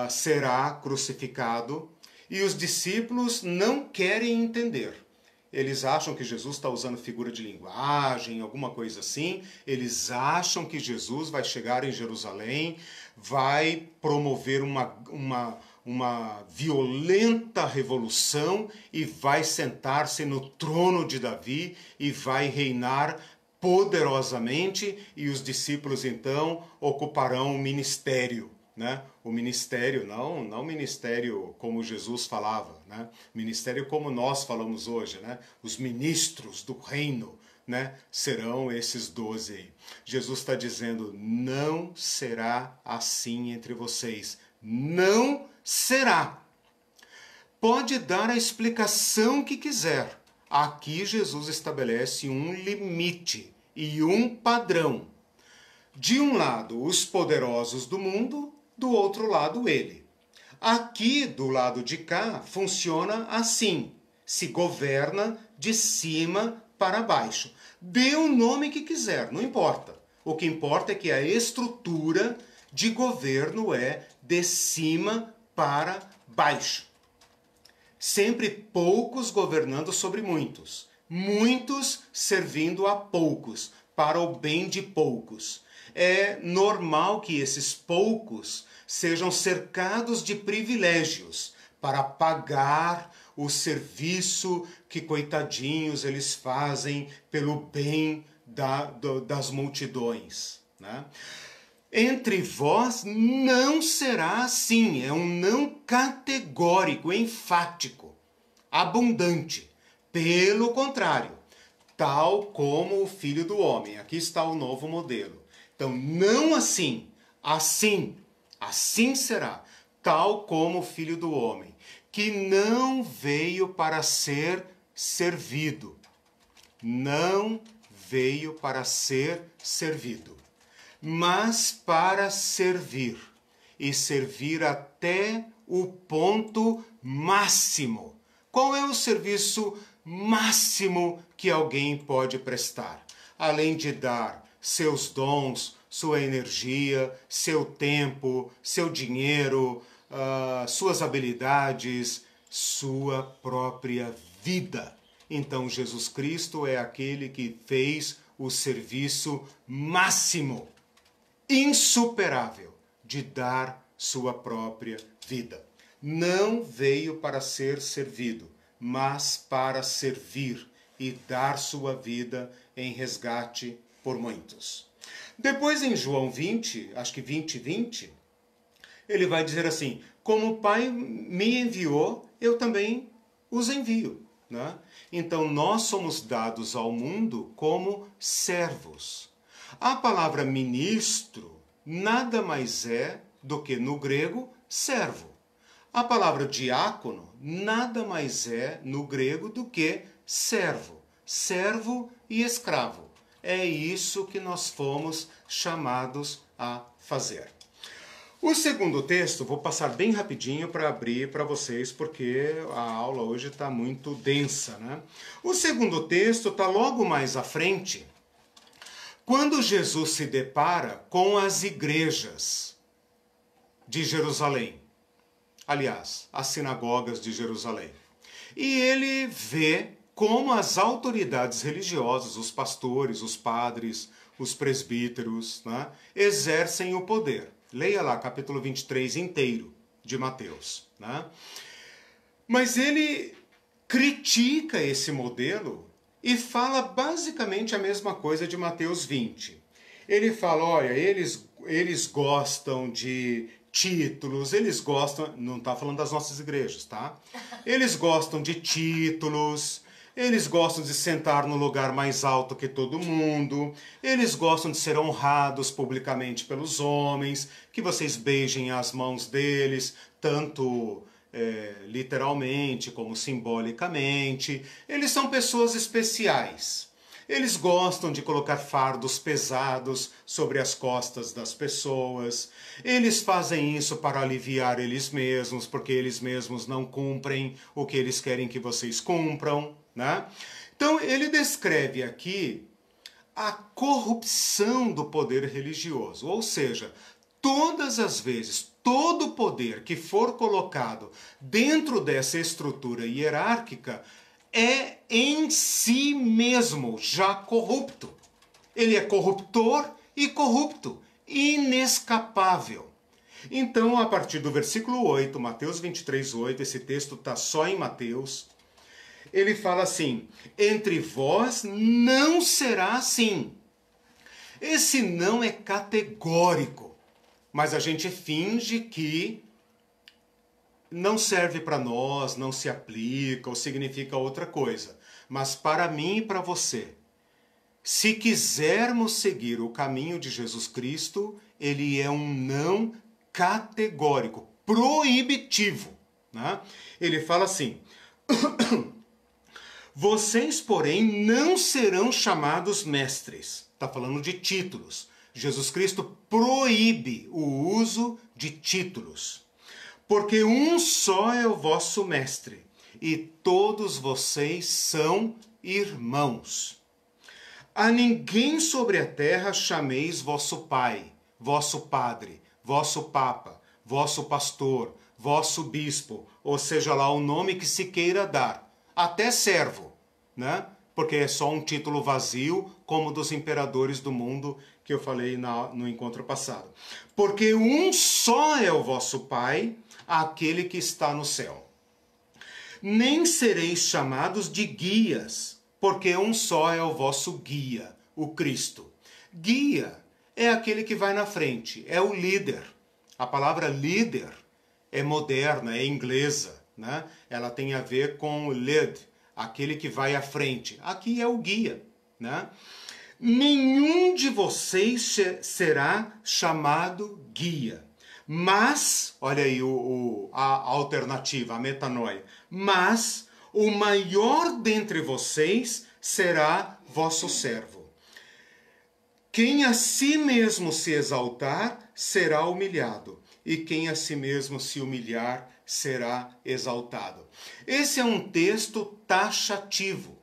será crucificado, e os discípulos não querem entender. Eles acham que Jesus está usando figura de linguagem, alguma coisa assim. Eles acham que Jesus vai chegar em Jerusalém, vai promover uma violenta revolução e vai sentar-se no trono de Davi e vai reinar poderosamente, e os discípulos então ocuparão o ministério. Né? O ministério, não ministério como Jesus falava, né? Ministério como nós falamos hoje, né? Os ministros do reino, né? Serão esses 12 aí. Jesus está dizendo, não será assim entre vocês. Não será. Pode dar a explicação que quiser. Aqui Jesus estabelece um limite e um padrão. De um lado, os poderosos do mundo, do outro lado, ele. Aqui, do lado de cá, funciona assim. Se governa de cima para baixo. Dê o nome que quiser, não importa. O que importa é que a estrutura de governo é de cima para baixo. Sempre poucos governando sobre muitos. Muitos servindo a poucos, para o bem de poucos. É normal que esses poucos sejam cercados de privilégios para pagar o serviço que, coitadinhos, eles fazem pelo bem das multidões, né? Entre vós não será assim, é um não categórico, enfático, abundante. Pelo contrário, tal como o Filho do Homem. Aqui está o novo modelo. Então, não assim, assim será, tal como o Filho do Homem, que não veio para ser servido. Não veio para ser servido, mas para servir, e servir até o ponto máximo. Qual é o serviço máximo que alguém pode prestar? Além de dar seus dons, sua energia, seu tempo, seu dinheiro, suas habilidades, sua própria vida. Então Jesus Cristo é aquele que fez o serviço máximo, insuperável, de dar sua própria vida. Não veio para ser servido, mas para servir e dar sua vida em resgate por muitos. Depois em João 20, acho que 20, ele vai dizer assim, como o Pai me enviou, eu também os envio. Né? Então nós somos dados ao mundo como servos. A palavra ministro nada mais é do que no grego servo. A palavra diácono nada mais é no grego do que servo. Servo e escravo. É isso que nós fomos chamados a fazer. O segundo texto, vou passar bem rapidinho para abrir para vocês, porque a aula hoje está muito densa. Né? O segundo texto está logo mais à frente, quando Jesus se depara com as igrejas de Jerusalém. Aliás, as sinagogas de Jerusalém. E ele vê como as autoridades religiosas, os pastores, os padres, os presbíteros, né, exercem o poder. Leia lá, capítulo 23 inteiro de Mateus. Né? Mas ele critica esse modelo e fala basicamente a mesma coisa de Mateus 20. Ele fala, olha, eles gostam de títulos, eles gostam... Não está falando das nossas igrejas, tá? Eles gostam de títulos... Eles gostam de sentar no lugar mais alto que todo mundo. Eles gostam de ser honrados publicamente pelos homens, que vocês beijem as mãos deles, tanto literalmente como simbolicamente. Eles são pessoas especiais. Eles gostam de colocar fardos pesados sobre as costas das pessoas. Eles fazem isso para aliviar eles mesmos, porque eles mesmos não cumprem o que eles querem que vocês cumpram. Né? Então ele descreve aqui a corrupção do poder religioso, ou seja, todas as vezes, todo o poder que for colocado dentro dessa estrutura hierárquica é em si mesmo já corrupto. Ele é corruptor e corrupto, inescapável. Então, a partir do versículo 8, Mateus 23, 8, esse texto está só em Mateus, ele fala assim, entre vós não será assim. Esse não é categórico, mas a gente finge que não serve para nós, não se aplica ou significa outra coisa. Mas para mim e para você, se quisermos seguir o caminho de Jesus Cristo, ele é um não categórico, proibitivo. Né? Ele fala assim... Vocês, porém, não serão chamados mestres. Está falando de títulos. Jesus Cristo proíbe o uso de títulos. Porque um só é o vosso mestre, e todos vocês são irmãos. A ninguém sobre a terra chameis vosso pai, vosso padre, vosso papa, vosso pastor, vosso bispo, ou seja lá o nome que se queira dar. Até servo, né? Porque é só um título vazio, como dos imperadores do mundo, que eu falei no encontro passado. Porque um só é o vosso Pai, aquele que está no céu. Nem sereis chamados de guias, porque um só é o vosso guia, o Cristo. Guia é aquele que vai na frente, é o líder. A palavra líder é moderna, é inglesa, né? Ela tem a ver com lead, aquele que vai à frente. Aqui é o guia, né? Nenhum de vocês será chamado guia. Mas, olha aí a alternativa, a metanoia. Mas o maior dentre vocês será vosso servo. Quem a si mesmo se exaltar, será humilhado. E quem a si mesmo se humilhar, será exaltado. Esse é um texto taxativo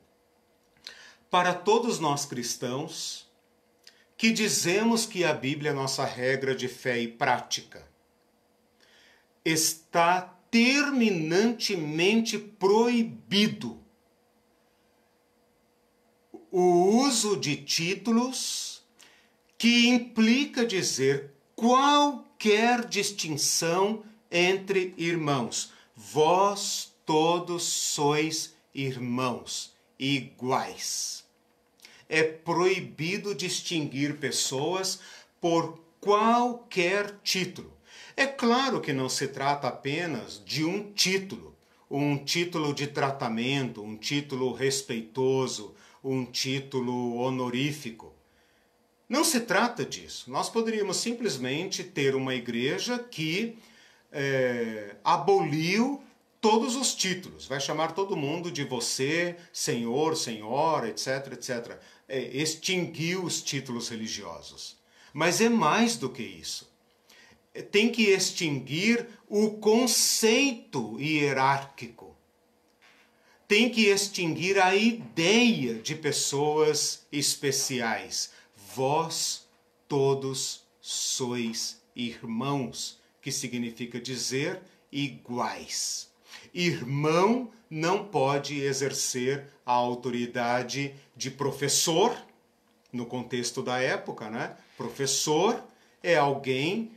para todos nós cristãos que dizemos que a Bíblia é nossa regra de fé e prática. Está terminantemente proibido o uso de títulos que implica dizer qualquer distinção entre irmãos. Vós todos sois irmãos. iguais. É proibido distinguir pessoas por qualquer título. É claro que não se trata apenas de um título de tratamento, um título respeitoso, um título honorífico. Não se trata disso. Nós poderíamos simplesmente ter uma igreja que aboliu todos os títulos. Vai chamar todo mundo de você, senhor, senhora, etc, etc. Extinguiu os títulos religiosos. Mas é mais do que isso. Tem que extinguir o conceito hierárquico. Tem que extinguir a ideia de pessoas especiais. Vós todos sois irmãos, que significa dizer iguais. Irmão não pode exercer a autoridade de professor, no contexto da época, né? Professor é alguém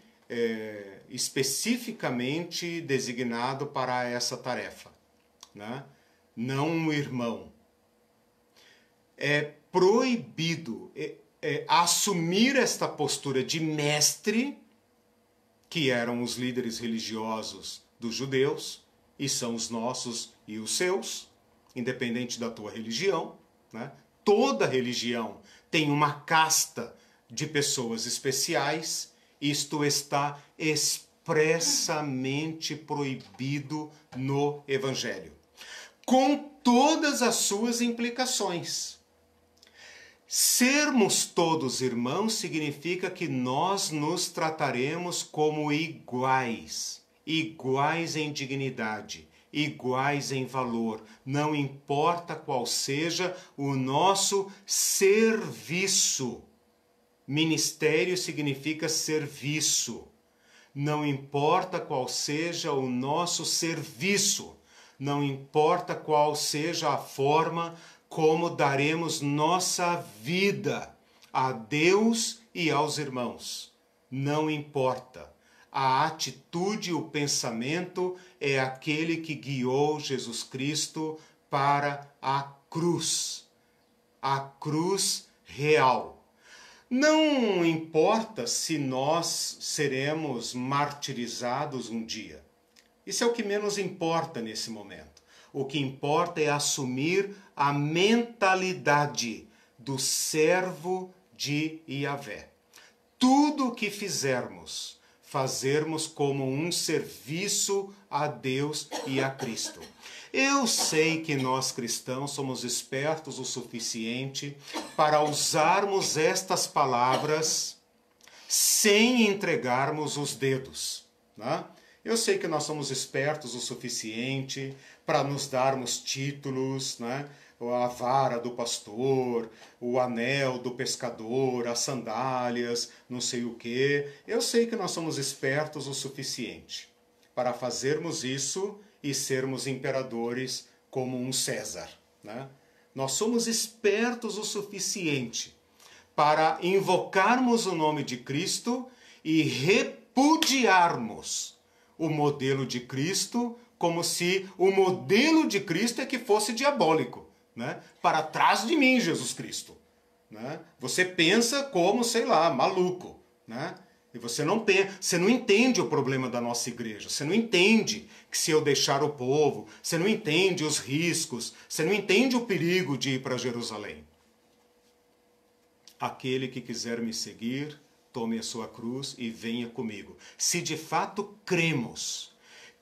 especificamente designado para essa tarefa, né? Não um irmão. É proibido assumir esta postura de mestre, que eram os líderes religiosos dos judeus, e são os nossos e os seus, independente da tua religião, né? Toda religião tem uma casta de pessoas especiais. Isto está expressamente proibido no Evangelho, com todas as suas implicações. Sermos todos irmãos significa que nós nos trataremos como iguais, iguais em dignidade, iguais em valor, não importa qual seja o nosso serviço. Ministério significa serviço. Não importa qual seja o nosso serviço, não importa qual seja a forma como daremos nossa vida a Deus e aos irmãos. Não importa. A atitude, o pensamento é aquele que guiou Jesus Cristo para a cruz real. Não importa se nós seremos martirizados um dia. Isso é o que menos importa nesse momento. O que importa é assumir a mentalidade do servo de Yahvé. Tudo o que fizermos, fazermos como um serviço a Deus e a Cristo. Eu sei que nós cristãos somos espertos o suficiente para usarmos estas palavras sem entregarmos os dedos, né? Eu sei que nós somos espertos o suficiente para nos darmos títulos, né? A vara do pastor, o anel do pescador, as sandálias, não sei o quê. Eu sei que nós somos espertos o suficiente para fazermos isso e sermos imperadores como um César, né? Nós somos espertos o suficiente para invocarmos o nome de Cristo e repudiarmos o modelo de Cristo como se o modelo de Cristo é que fosse diabólico, né? Para trás de mim, Jesus Cristo, né? Você pensa como, sei lá, maluco, né? E você não entende o problema da nossa igreja. Você não entende que se eu deixar o povo, você não entende os riscos, você não entende o perigo de ir para Jerusalém. Aquele que quiser me seguir, tome a sua cruz e venha comigo. Se de fato cremos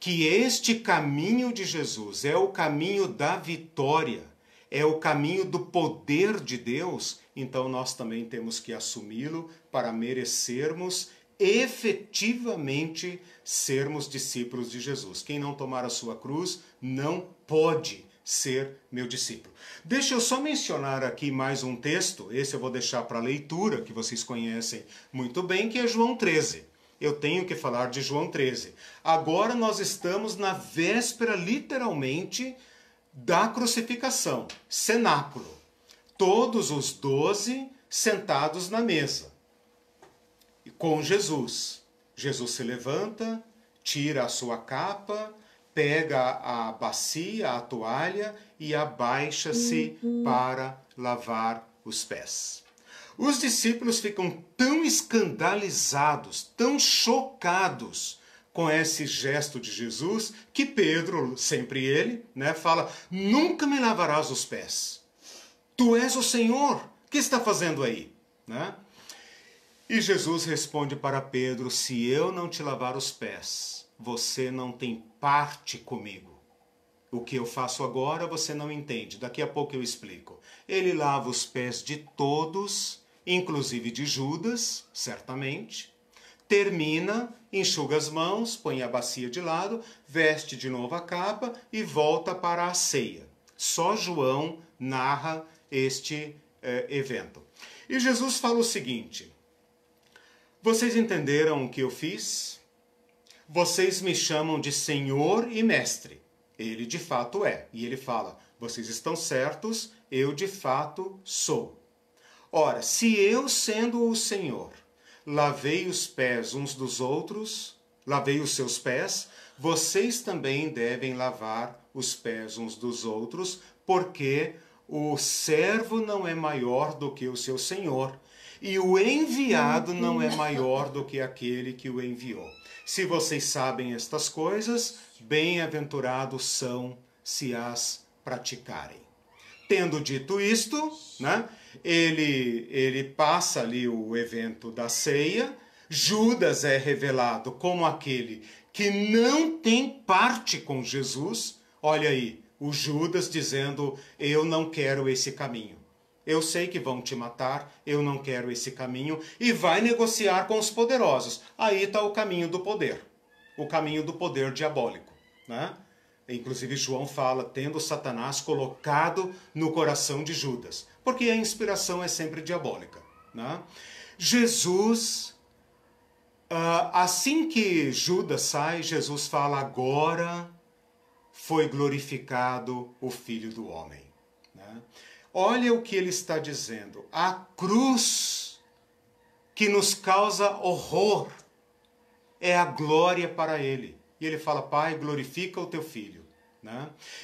que este caminho de Jesus é o caminho da vitória, é o caminho do poder de Deus, então nós também temos que assumi-lo para merecermos efetivamente sermos discípulos de Jesus. Quem não tomar a sua cruz não pode ser meu discípulo. Deixa eu só mencionar aqui mais um texto, esse eu vou deixar para leitura, que vocês conhecem muito bem, que é João 13. Eu tenho que falar de João 13. Agora nós estamos na véspera, literalmente, da crucificação, cenáculo. Todos os 12 sentados na mesa, com Jesus. Jesus se levanta, tira a sua capa, pega a bacia, a toalha e abaixa-se para lavar os pés. Os discípulos ficam tão escandalizados, tão chocados com esse gesto de Jesus, que Pedro, sempre ele, fala: nunca me lavarás os pés. Tu és o Senhor, o que está fazendo aí? E Jesus responde para Pedro: se eu não te lavar os pés, você não tem parte comigo. O que eu faço agora você não entende, daqui a pouco eu explico. Ele lava os pés de todos, inclusive de Judas, certamente. Termina, enxuga as mãos, põe a bacia de lado, veste de novo a capa e volta para a ceia. Só João narra este evento. E Jesus fala o seguinte: vocês entenderam o que eu fiz? Vocês me chamam de Senhor e Mestre. Ele de fato é. E ele fala: vocês estão certos, eu de fato sou. Ora, se eu, sendo o Senhor, lavei os pés uns dos outros, lavei os seus pés, vocês também devem lavar os pés uns dos outros, porque o servo não é maior do que o seu senhor, e o enviado não é maior do que aquele que o enviou. Se vocês sabem estas coisas, bem-aventurados são se as praticarem. Tendo dito isto, ele passa ali o evento da ceia. Judas é revelado como aquele que não tem parte com Jesus. Olha aí, o Judas dizendo: eu não quero esse caminho. Eu sei que vão te matar, eu não quero esse caminho. E vai negociar com os poderosos. Aí está o caminho do poder. O caminho do poder diabólico. Inclusive João fala, tendo Satanás colocado no coração de Judas. Porque a inspiração é sempre diabólica. Jesus, assim que Judas sai, Jesus fala: agora foi glorificado o Filho do Homem. Olha o que ele está dizendo. A cruz que nos causa horror é a glória para ele. E ele fala: Pai, glorifica o teu Filho.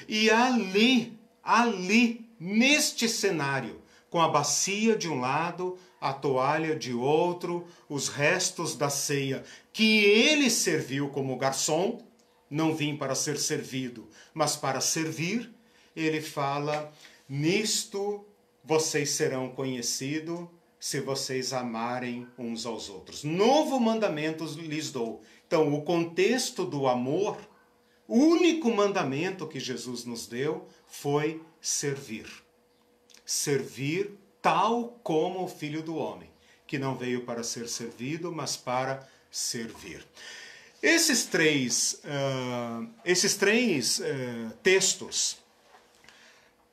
E ali, neste cenário, com a bacia de um lado, a toalha de outro, os restos da ceia que ele serviu como garçom, não vim para ser servido, mas para servir, ele fala: nisto vocês serão conhecidos se vocês amarem uns aos outros. Novo mandamento lhes dou. Então, o contexto do amor, o único mandamento que Jesus nos deu foi servir. Servir tal como o Filho do Homem, que não veio para ser servido, mas para servir. Esses três textos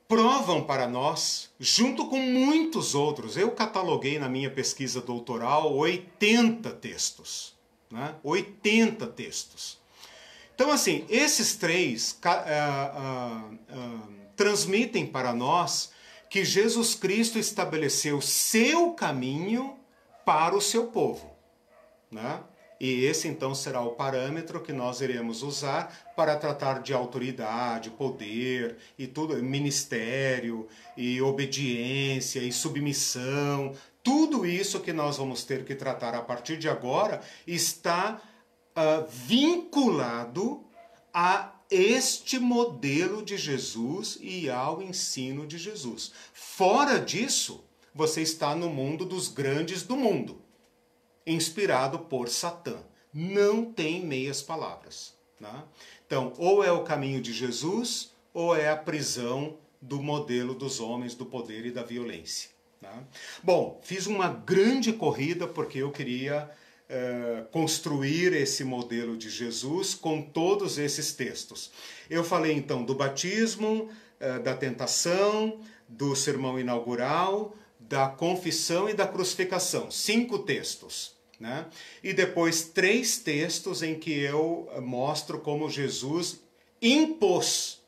provam para nós, junto com muitos outros, eu cataloguei na minha pesquisa doutoral 80 textos. 80 textos. Então, assim, esses três transmitem para nós que Jesus Cristo estabeleceu seu caminho para o seu povo. E esse, então, será o parâmetro que nós iremos usar para tratar de autoridade, poder, e tudo, ministério, e obediência, e submissão. Tudo isso que nós vamos ter que tratar a partir de agora está vinculado a este modelo de Jesus e ao ensino de Jesus. Fora disso, você está no mundo dos grandes do mundo, inspirado por Satã. Não tem meias palavras. Então, ou é o caminho de Jesus, ou é a prisão do modelo dos homens, do poder e da violência. Bom, fiz uma grande corrida porque eu queria construir esse modelo de Jesus com todos esses textos. Eu falei então do batismo, da tentação, do sermão inaugural, da confissão e da crucificação. 5 textos. E depois 3 textos em que eu mostro como Jesus impôs,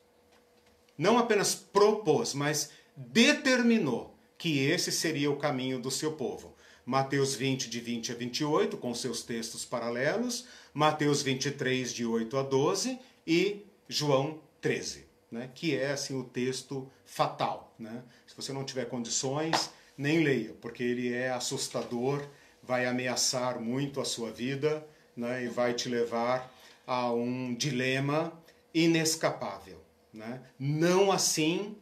não apenas propôs, mas determinou que esse seria o caminho do seu povo. Mateus 20, de 20 a 28, com seus textos paralelos, Mateus 23, de 8 a 12, e João 13, né? Que é assim, o texto fatal. Né? Se você não tiver condições, nem leia, porque ele é assustador, vai ameaçar muito a sua vida, né? E vai te levar a um dilema inescapável. Né? Não assim,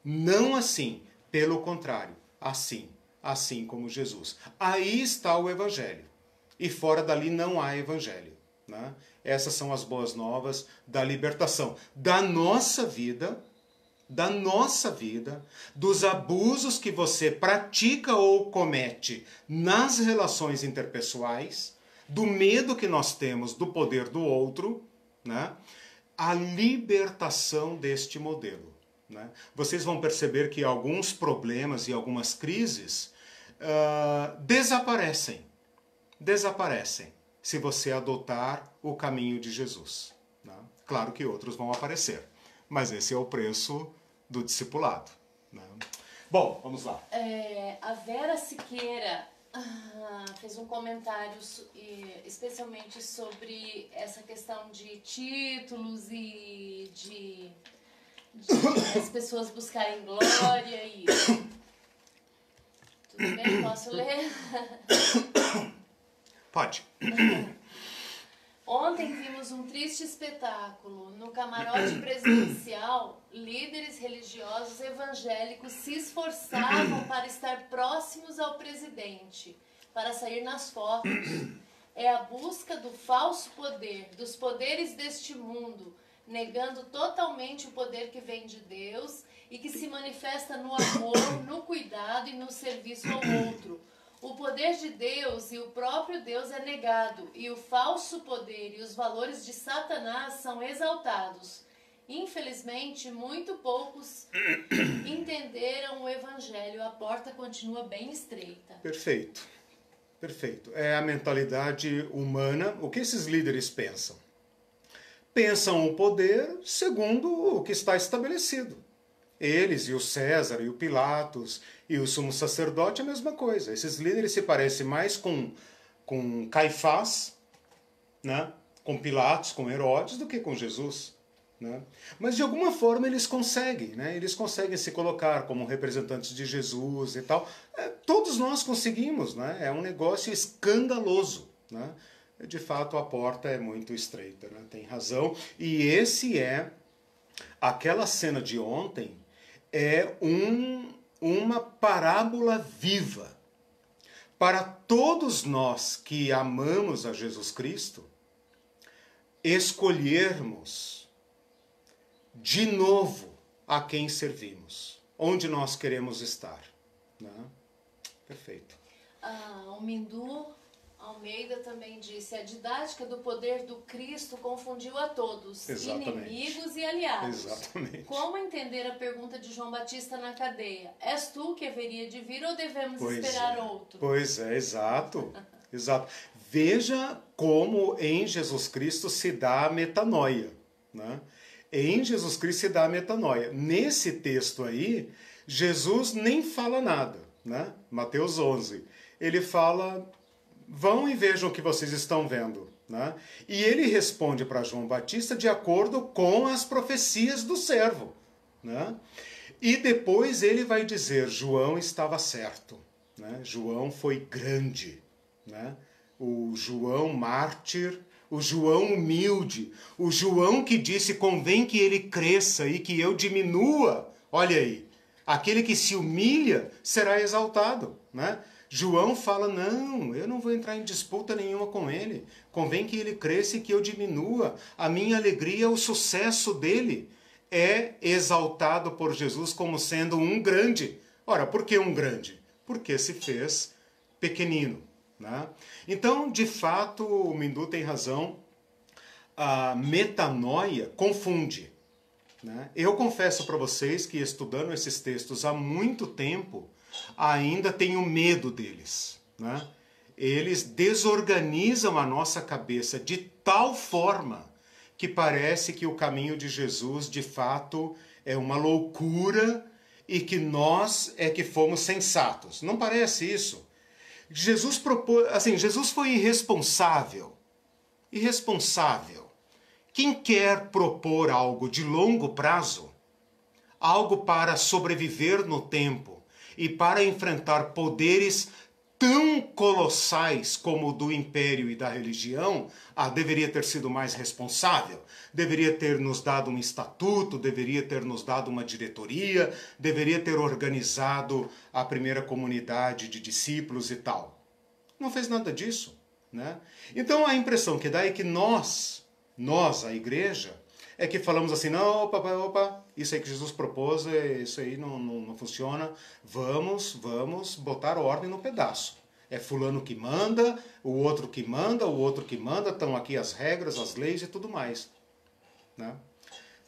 não assim, pelo contrário, assim como Jesus. Aí está o Evangelho. E fora dali não há Evangelho. Né? Essas são as boas novas da libertação da nossa vida, dos abusos que você pratica ou comete nas relações interpessoais, do medo que nós temos do poder do outro, né? A libertação deste modelo. Né? Vocês vão perceber que alguns problemas e algumas crises desaparecem se você adotar o caminho de Jesus. Né? Claro que outros vão aparecer, mas esse é o preço do discipulado. Né? Bom, vamos lá. A Vera Siqueira fez um comentário especialmente sobre essa questão de títulos e de as pessoas buscarem glória e isso. Tudo bem? Posso ler? Pode. Ontem vimos um triste espetáculo. No camarote presidencial, líderes religiosos evangélicos se esforçavam para estar próximos ao presidente, para sair nas fotos. É a busca do falso poder, dos poderes deste mundo, negando totalmente o poder que vem de Deus e que se manifesta no amor, no cuidado e no serviço ao outro. O poder de Deus e o próprio Deus é negado, e o falso poder e os valores de Satanás são exaltados. Infelizmente, muito poucos entenderam o Evangelho. A porta continua bem estreita. Perfeito. Perfeito. É a mentalidade humana. O que esses líderes pensam? Pensam o poder segundo o que está estabelecido. Eles e o César e o Pilatos e o sumo sacerdote, a mesma coisa. Esses líderes se parecem mais com Caifás, né? Com Pilatos, com Herodes, do que com Jesus. Né? Mas de alguma forma eles conseguem, né? Eles conseguem se colocar como representantes de Jesus e tal. Todos nós conseguimos, né? É um negócio escandaloso. Né? De fato, a porta é muito estreita, né? Tem razão. E aquela cena de ontem é uma parábola viva para todos nós que amamos a Jesus Cristo escolhermos de novo a quem servimos, onde nós queremos estar. Né? Perfeito. O Mindu Almeida também disse: a didática do poder do Cristo confundiu a todos, Exatamente. Inimigos e aliados. Exatamente. Como entender a pergunta de João Batista na cadeia? És tu que haveria de vir ou devemos esperar outro? Pois é, exato. Exato. Veja como em Jesus Cristo se dá a metanoia. Né? Em Jesus Cristo se dá a metanoia. Nesse texto aí, Jesus nem fala nada. Né? Mateus 11. Ele fala: vão e vejam o que vocês estão vendo. Né? E ele responde para João Batista de acordo com as profecias do servo. Né? E depois ele vai dizer: João estava certo. Né? João foi grande. Né? O João mártir, o João humilde, o João que disse: convém que ele cresça e que eu diminua. Olha aí, aquele que se humilha será exaltado. Né? João fala: não, eu não vou entrar em disputa nenhuma com ele. Convém que ele cresça e que eu diminua. A minha alegria, o sucesso dele é exaltado por Jesus como sendo um grande. Ora, por que um grande? Porque se fez pequenino. Né? Então, de fato, o Mindu tem razão. A metanoia confunde. Né? Eu confesso para vocês que, estudando esses textos há muito tempo, ainda tenho medo deles. Né? Eles desorganizam a nossa cabeça de tal forma que parece que o caminho de Jesus, de fato, é uma loucura e que nós é que fomos sensatos. Não parece isso? Jesus foi irresponsável. Quem quer propor algo de longo prazo, algo para sobreviver no tempo e para enfrentar poderes tão colossais como o do império e da religião, deveria ter sido mais responsável, deveria ter nos dado um estatuto, deveria ter nos dado uma diretoria, deveria ter organizado a primeira comunidade de discípulos e tal. Não fez nada disso, né? Então a impressão que dá é que nós, a igreja, é que falamos assim, não, opa, isso aí que Jesus propôs, isso aí não funciona, vamos botar ordem no pedaço. É fulano que manda, o outro que manda, estão aqui as regras, as leis e tudo mais. Né?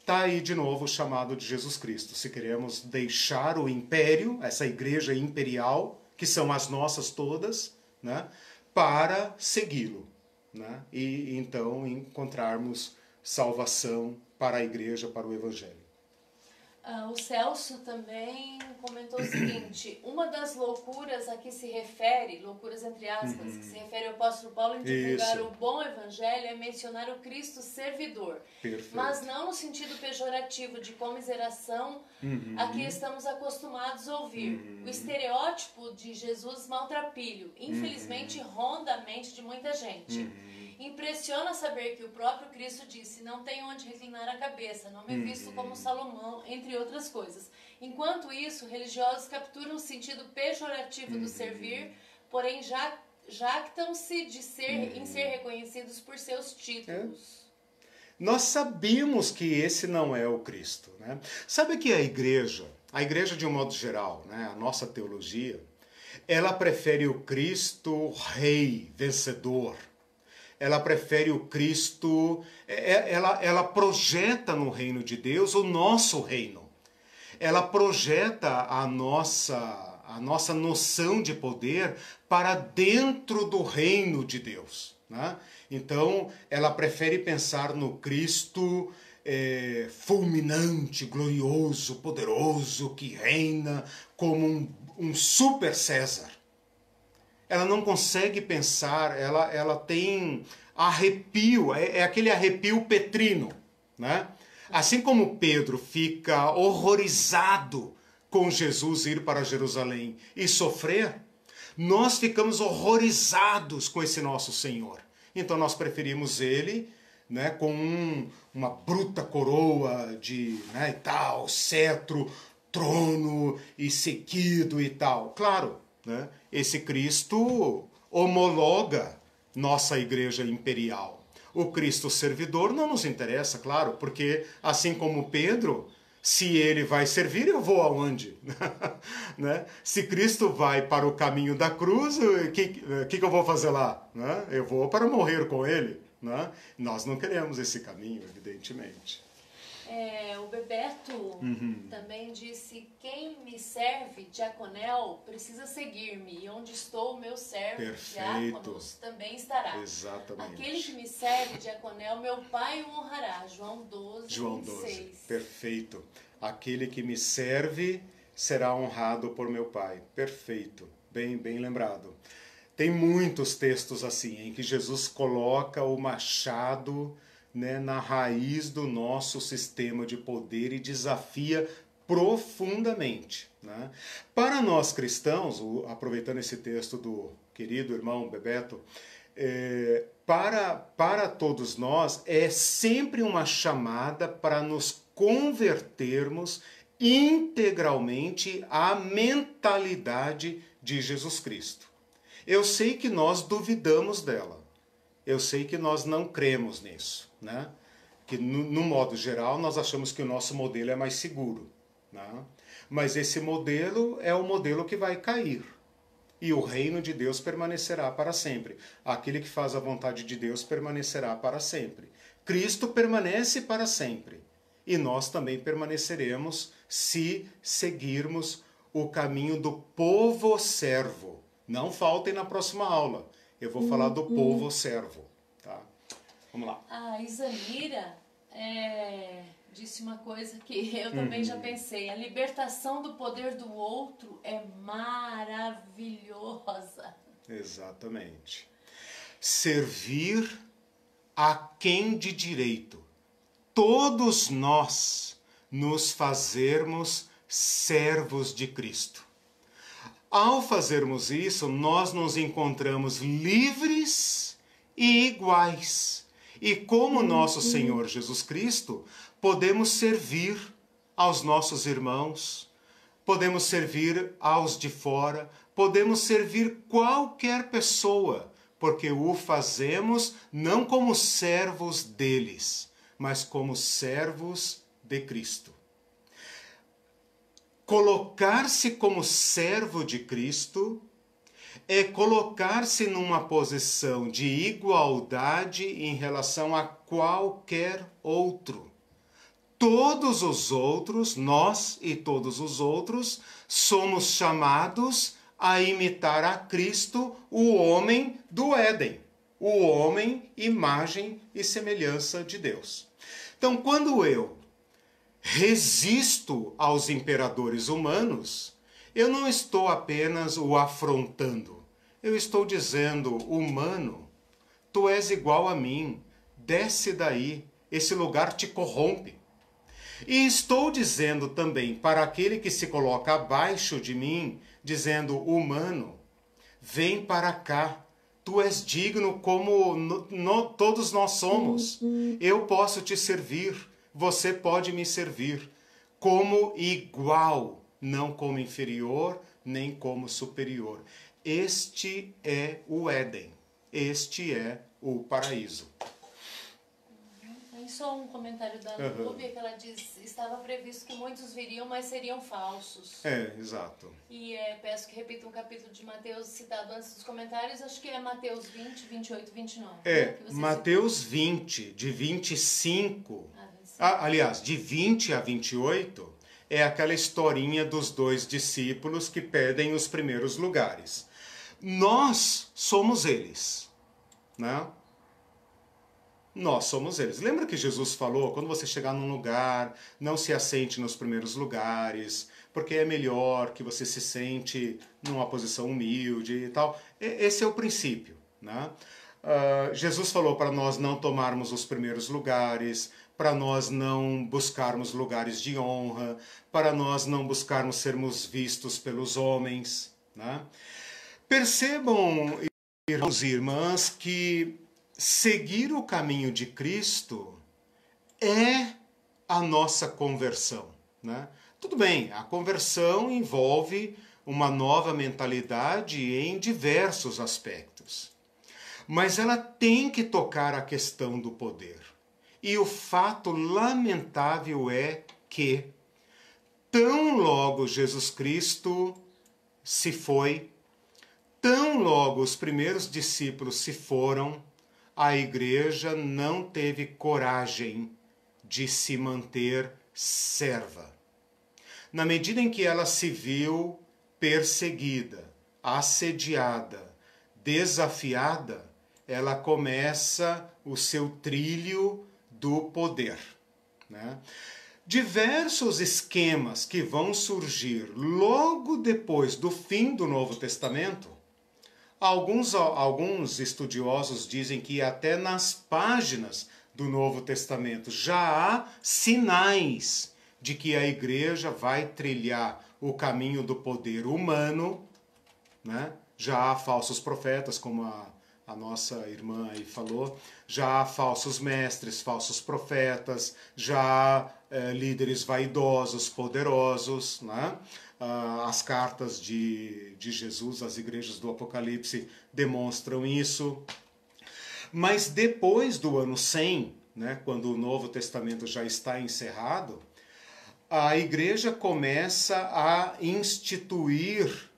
Tá aí de novo o chamado de Jesus Cristo. Se queremos deixar o império, essa igreja imperial, que são as nossas todas, né? Para segui-lo. Né? E então encontrarmos salvação para a igreja, para o evangelho. O Celso também comentou o seguinte: uma das loucuras a que se refere, loucuras entre aspas, que se refere ao apóstolo Paulo em divulgar o bom evangelho é mencionar o Cristo servidor. Perfeito. Mas não no sentido pejorativo de comiseração a que estamos acostumados a ouvir. O estereótipo de Jesus maltrapilho, infelizmente, ronda a mente de muita gente. Impressiona saber que o próprio Cristo disse: não tenho onde reclinar a cabeça, não me visto como Salomão, entre outras coisas. Enquanto isso, religiosos capturam o sentido pejorativo do servir, porém jactam-se em ser reconhecidos por seus títulos. Nós sabemos que esse não é o Cristo. Né? Sabe que a igreja de um modo geral, né, a nossa teologia, ela prefere o Cristo rei, vencedor. Ela prefere o Cristo, ela projeta no reino de Deus o nosso reino. Ela projeta a nossa noção de poder para dentro do reino de Deus. Né? Então, ela prefere pensar no Cristo fulminante, glorioso, poderoso, que reina como um super César. Ela não consegue pensar, ela tem arrepio, é aquele arrepio petrino, né? Assim como Pedro fica horrorizado com Jesus ir para Jerusalém e sofrer, nós ficamos horrorizados com esse nosso Senhor. Então nós preferimos ele, né, com uma bruta coroa de, né, e tal, cetro, trono e sequido e tal. Claro, né, esse Cristo homologa nossa igreja imperial. O Cristo servidor não nos interessa, claro, porque assim como Pedro, se ele vai servir, eu vou aonde? Né? Se Cristo vai para o caminho da cruz, o que eu vou fazer lá? Né? Eu vou para morrer com ele. Né? Nós não queremos esse caminho, evidentemente. O Bebeto também disse: quem me serve, diaconel, precisa seguir-me, e onde estou, meu servo, diáconos, também estará. Exatamente. Aquele que me serve, diaconel, meu pai o honrará. João 12, João 26. 12. Perfeito. Aquele que me serve será honrado por meu pai. Perfeito. Bem lembrado. Tem muitos textos assim, em que Jesus coloca o machado, né, na raiz do nosso sistema de poder e desafia profundamente. Né? Para nós cristãos, aproveitando esse texto do querido irmão Bebeto, para todos nós é sempre uma chamada para nos convertermos integralmente à mentalidade de Jesus Cristo. Eu sei que nós duvidamos dela. Eu sei que nós não cremos nisso, né? Que no modo geral nós achamos que o nosso modelo é mais seguro, né? Mas esse modelo é o modelo que vai cair e o reino de Deus permanecerá para sempre. Aquele que faz a vontade de Deus permanecerá para sempre. Cristo permanece para sempre e nós também permaneceremos se seguirmos o caminho do povo servo. Não faltem na próxima aula. Eu vou falar do povo servo. Tá? Vamos lá. A Isamira disse uma coisa que eu também já pensei. A libertação do poder do outro é maravilhosa. Exatamente. Servir a quem de direito todos nós nos fazermos servos de Cristo. Ao fazermos isso, nós nos encontramos livres e iguais. E como nosso Senhor Jesus Cristo, podemos servir aos nossos irmãos, podemos servir aos de fora, podemos servir qualquer pessoa, porque o fazemos não como servos deles, mas como servos de Cristo. Colocar-se como servo de Cristo é colocar-se numa posição de igualdade em relação a qualquer outro. Todos os outros, nós e todos os outros, somos chamados a imitar a Cristo, o homem do Éden, o homem, imagem e semelhança de Deus. Então, quando eu resisto aos imperadores humanos, eu não estou apenas o afrontando. Eu estou dizendo, humano, tu és igual a mim, desce daí, esse lugar te corrompe. E estou dizendo também para aquele que se coloca abaixo de mim, dizendo, humano, vem para cá, tu és digno como todos nós somos. Eu posso te servir, você pode me servir como igual, não como inferior, nem como superior. Este é o Éden, este é o paraíso. Tem só um comentário da Nubia que ela diz: estava previsto que muitos viriam, mas seriam falsos. É, exato. E peço que repita um capítulo de Mateus citado antes dos comentários, acho que é Mateus 20, 28 e 29. É, Mateus 20, de 25, aliás, de 20 a 28, é aquela historinha dos dois discípulos que perdem os primeiros lugares. Nós somos eles, né? Nós somos eles. Lembra que Jesus falou, quando você chegar num lugar, não se assente nos primeiros lugares, porque é melhor que você se sente numa posição humilde e tal. Esse é o princípio, né? Jesus falou para nós não tomarmos os primeiros lugares, para nós não buscarmos lugares de honra, para nós não buscarmos sermos vistos pelos homens, né? Percebam, irmãos e irmãs, que seguir o caminho de Cristo é a nossa conversão, né? Tudo bem, a conversão envolve uma nova mentalidade em diversos aspectos, mas ela tem que tocar a questão do poder. E o fato lamentável é que, tão logo Jesus Cristo se foi, tão logo os primeiros discípulos se foram, a igreja não teve coragem de se manter serva. Na medida em que ela se viu perseguida, assediada, desafiada, ela começa o seu trilho do poder, né? Diversos esquemas que vão surgir logo depois do fim do Novo Testamento. Alguns estudiosos dizem que até nas páginas do Novo Testamento já há sinais de que a igreja vai trilhar o caminho do poder humano, né? Já há falsos profetas, como a nossa irmã aí falou, já há falsos mestres, falsos profetas, já há líderes vaidosos, poderosos, né? As cartas de Jesus, as igrejas do Apocalipse demonstram isso. Mas depois do ano 100, né, quando o Novo Testamento já está encerrado, a igreja começa a instituir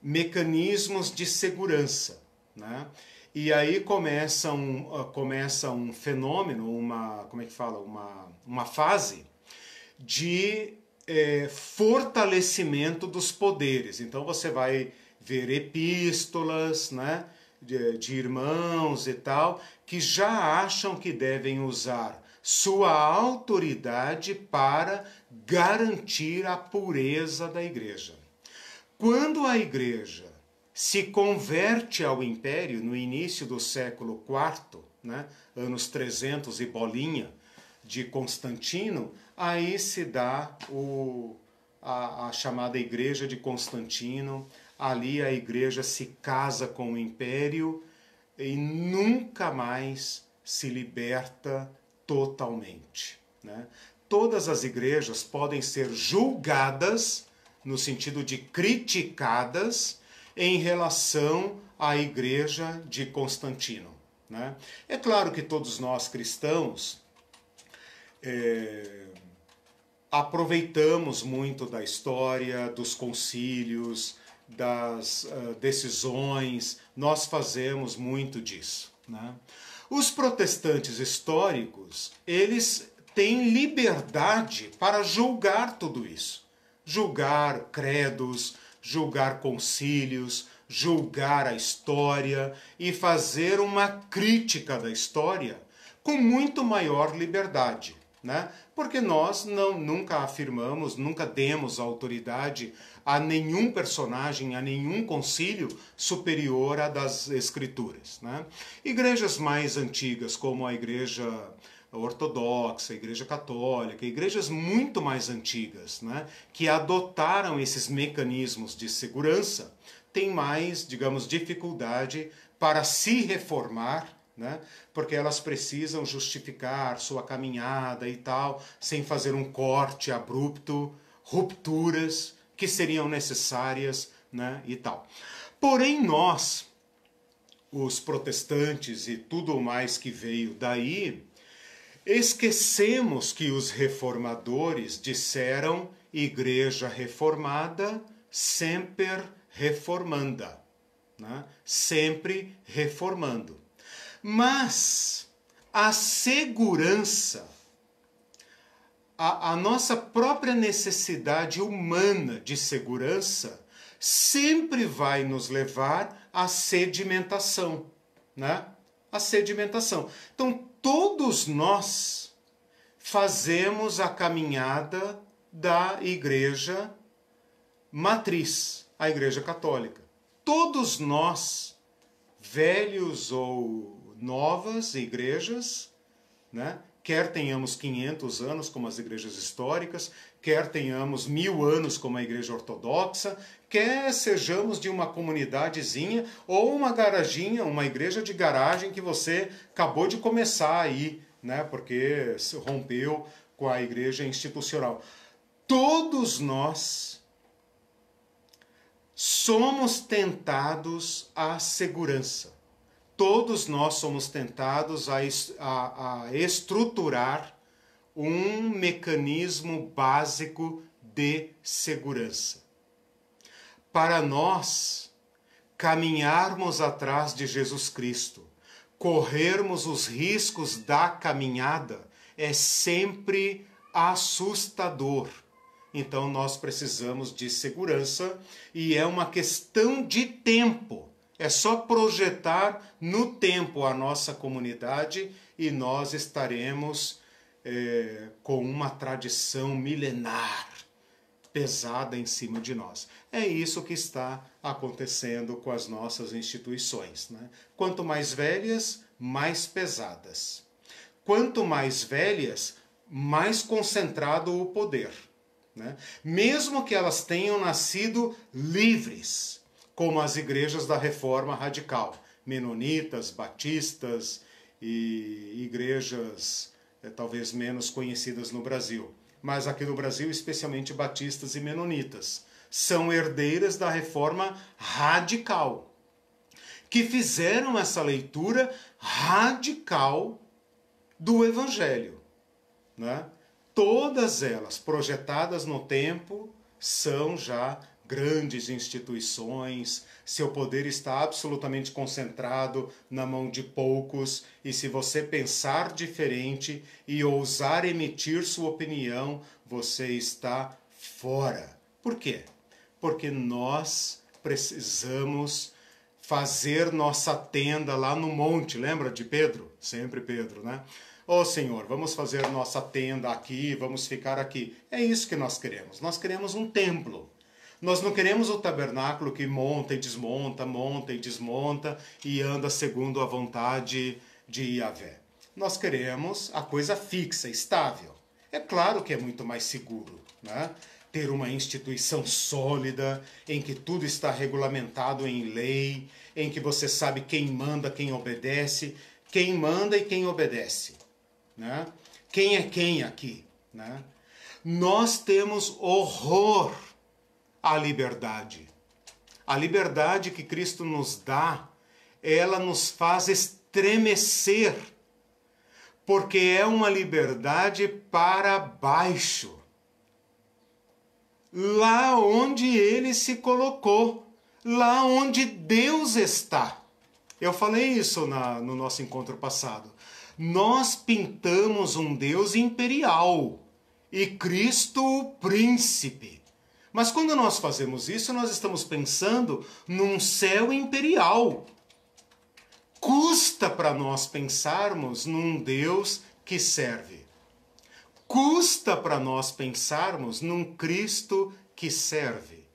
mecanismos de segurança, né? E aí começa um fenômeno, uma fase de fortalecimento dos poderes. Então você vai ver epístolas, né, de irmãos e tal, que já acham que devem usar sua autoridade para garantir a pureza da igreja. Quando a igreja se converte ao império no início do século IV, né, anos 300 e bolinha, de Constantino, aí se dá a chamada Igreja de Constantino. Ali a igreja se casa com o império e nunca mais se liberta totalmente, né? Todas as igrejas podem ser julgadas, no sentido de criticadas, em relação à igreja de Constantino, né? É claro que todos nós cristãos aproveitamos muito da história, dos concílios, das decisões, nós fazemos muito disso, né? Os protestantes históricos, eles têm liberdade para julgar tudo isso. Julgar credos, julgar concílios, julgar a história e fazer uma crítica da história com muito maior liberdade, né? Porque nós nunca afirmamos, nunca demos autoridade a nenhum personagem, a nenhum concílio superior à das Escrituras, né? Igrejas mais antigas, como a Igreja Ortodoxa, a Igreja Católica, igrejas muito mais antigas, né, que adotaram esses mecanismos de segurança, têm mais, digamos, dificuldade para se reformar, né, porque elas precisam justificar sua caminhada e tal, sem fazer um corte abrupto, rupturas que seriam necessárias, né, e tal. Porém, nós, os protestantes e tudo mais que veio daí, esquecemos que os reformadores disseram igreja reformada, semper reformanda, né? Sempre reformando. Mas a segurança, a nossa própria necessidade humana de segurança sempre vai nos levar à sedimentação, né? A sedimentação. Então, todos nós fazemos a caminhada da igreja matriz, a Igreja Católica. Todos nós, velhos ou novas igrejas, né? Quer tenhamos 500 anos como as igrejas históricas, quer tenhamos 1000 anos como a Igreja Ortodoxa, quer sejamos de uma comunidadezinha ou uma garaginha, uma igreja de garagem que você acabou de começar aí, né? Porque se rompeu com a igreja institucional. Todos nós somos tentados à segurança. Todos nós somos tentados a estruturar um mecanismo básico de segurança. Para nós caminharmos atrás de Jesus Cristo, corrermos os riscos da caminhada, é sempre assustador. Então nós precisamos de segurança e é uma questão de tempo. É só projetar no tempo a nossa comunidade e nós estaremos com uma tradição milenar pesada em cima de nós. É isso que está acontecendo com as nossas instituições, né? Quanto mais velhas, mais pesadas. Quanto mais velhas, mais concentrado o poder, né? Mesmo que elas tenham nascido livres, como as igrejas da Reforma Radical, menonitas, batistas e igrejas talvez menos conhecidas no Brasil. Mas aqui no Brasil, especialmente batistas e menonitas, são herdeiras da Reforma Radical, que fizeram essa leitura radical do Evangelho, né? Todas elas, projetadas no tempo, são já grandes instituições, seu poder está absolutamente concentrado na mão de poucos, e se você pensar diferente e ousar emitir sua opinião, você está fora. Por quê? Porque nós precisamos fazer nossa tenda lá no monte, lembra de Pedro? Sempre Pedro, né? Ô Senhor, vamos fazer nossa tenda aqui, vamos ficar aqui. É isso que nós queremos. Nós queremos um templo. Nós não queremos o tabernáculo que monta e desmonta e anda segundo a vontade de Yahvé. Nós queremos a coisa fixa, estável. É claro que é muito mais seguro, né? Ter uma instituição sólida, em que tudo está regulamentado em lei, em que você sabe quem manda, quem obedece, quem manda e quem obedece, né? Quem é quem aqui, né? Nós temos horror à liberdade. A liberdade que Cristo nos dá, ela nos faz estremecer, porque é uma liberdade para baixo. Lá onde ele se colocou, lá onde Deus está. Eu falei isso no nosso encontro passado. Nós pintamos um Deus imperial e Cristo o príncipe. Mas quando nós fazemos isso, nós estamos pensando num céu imperial. Custa para nós pensarmos num Deus que serve. Custa para nós pensarmos num Cristo que serve.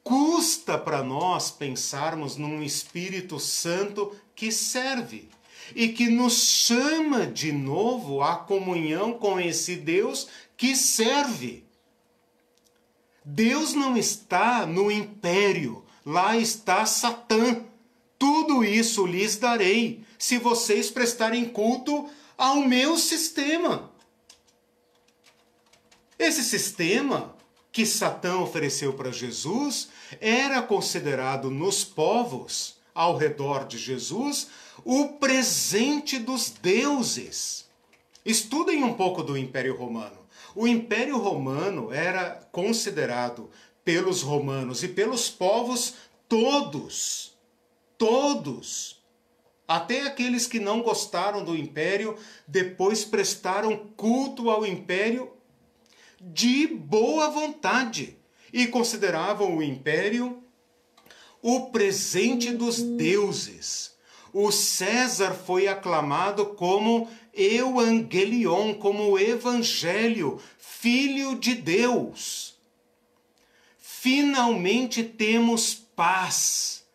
Custa para nós pensarmos num Espírito Santo que serve e que nos chama de novo à comunhão com esse Deus que serve. Deus não está no império, lá está Satã. Tudo isso lhes darei, se vocês prestarem culto ao meu sistema. Esse sistema que Satã ofereceu para Jesus era considerado nos povos ao redor de Jesus o presente dos deuses. Estudem um pouco do Império Romano. O Império Romano era considerado pelos romanos e pelos povos todos, até aqueles que não gostaram do Império, depois prestaram culto ao Império de boa vontade e consideravam o Império o presente dos deuses. O César foi aclamado como Evangelion, como o Evangelho, Filho de Deus. Finalmente temos paz.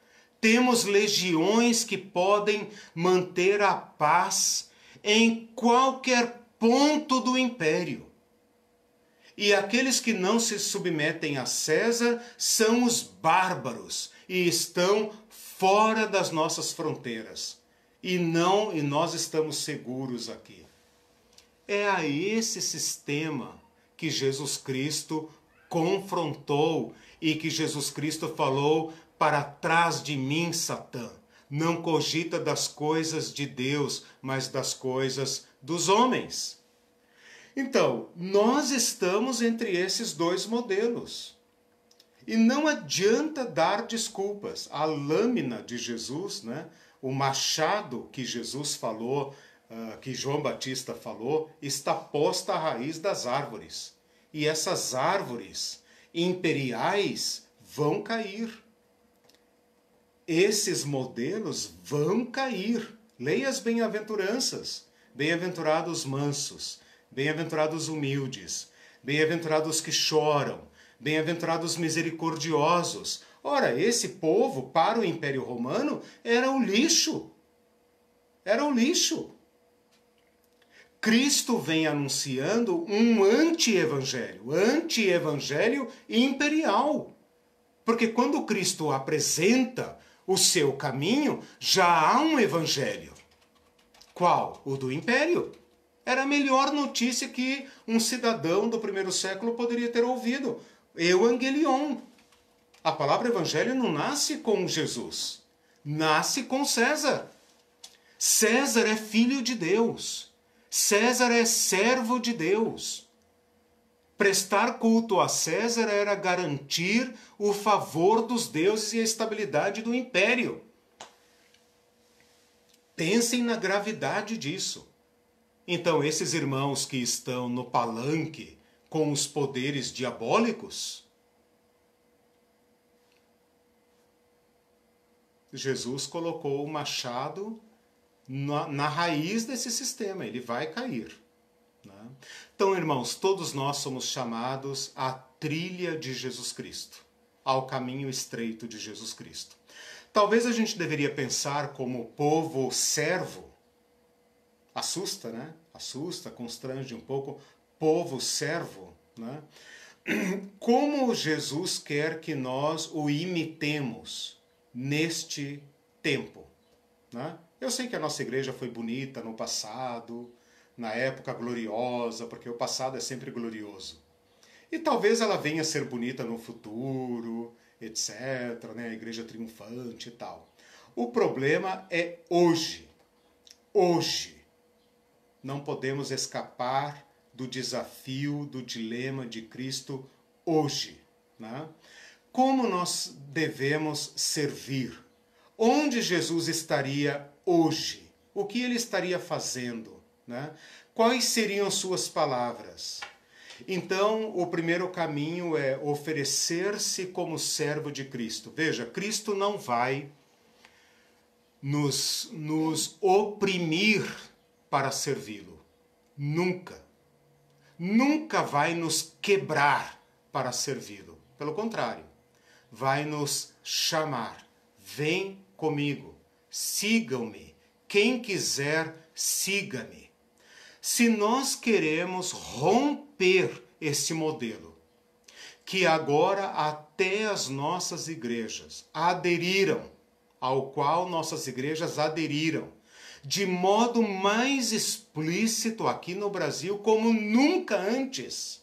Temos legiões que podem manter a paz em qualquer ponto do império. E aqueles que não se submetem a César são os bárbaros e estão fora das nossas fronteiras. E nós estamos seguros aqui. É a esse sistema que Jesus Cristo confrontou e que Jesus Cristo falou: para trás de mim, Satã. Não cogita das coisas de Deus, mas das coisas dos homens. Então, nós estamos entre esses dois modelos. E não adianta dar desculpas. A lâmina de Jesus, né, o machado que Jesus falou, que João Batista falou, está posta à raiz das árvores. E essas árvores imperiais vão cair. Esses modelos vão cair. Leia as bem-aventuranças. Bem-aventurados mansos, bem-aventurados humildes, bem-aventurados que choram, bem-aventurados misericordiosos. Ora, esse povo, para o Império Romano, era o lixo. Era o lixo. Cristo vem anunciando um anti-evangelho imperial. Porque quando Cristo apresenta o seu caminho, já há um evangelho. Qual? O do império. Era a melhor notícia que um cidadão do primeiro século poderia ter ouvido. Evangelion. A palavra evangelho não nasce com Jesus. Nasce com César. César é filho de Deus. César é servo de Deus. Prestar culto a César era garantir o favor dos deuses e a estabilidade do império. Pensem na gravidade disso. Então, esses irmãos que estão no palanque com os poderes diabólicos, Jesus colocou o machado na raiz desse sistema. Ele vai cair. Né? Então, irmãos, todos nós somos chamados à trilha de Jesus Cristo, ao caminho estreito de Jesus Cristo. Talvez a gente deveria pensar como povo servo, Assusta, né? Assusta, constrange um pouco. Povo servo, né? Como Jesus quer que nós o imitemos neste tempo, né? Eu sei que a nossa igreja foi bonita no passado, na época gloriosa, porque o passado é sempre glorioso. E talvez ela venha a ser bonita no futuro, etc., né? A igreja triunfante e tal. O problema é hoje. Hoje. Não podemos escapar do desafio, do dilema de Cristo hoje, né? Como nós devemos servir? Onde Jesus estaria hoje? O que ele estaria fazendo, né? Quais seriam suas palavras? Então, o primeiro caminho é oferecer-se como servo de Cristo. Veja, Cristo não vai nos oprimir para servi-lo. Nunca. Nunca vai nos quebrar para servi-lo. Pelo contrário, vai nos chamar. Vem comigo, sigam-me. Quem quiser, siga-me. Se nós queremos romper esse modelo, que agora até as nossas igrejas aderiram, ao qual nossas igrejas aderiram, de modo mais explícito aqui no Brasil, como nunca antes,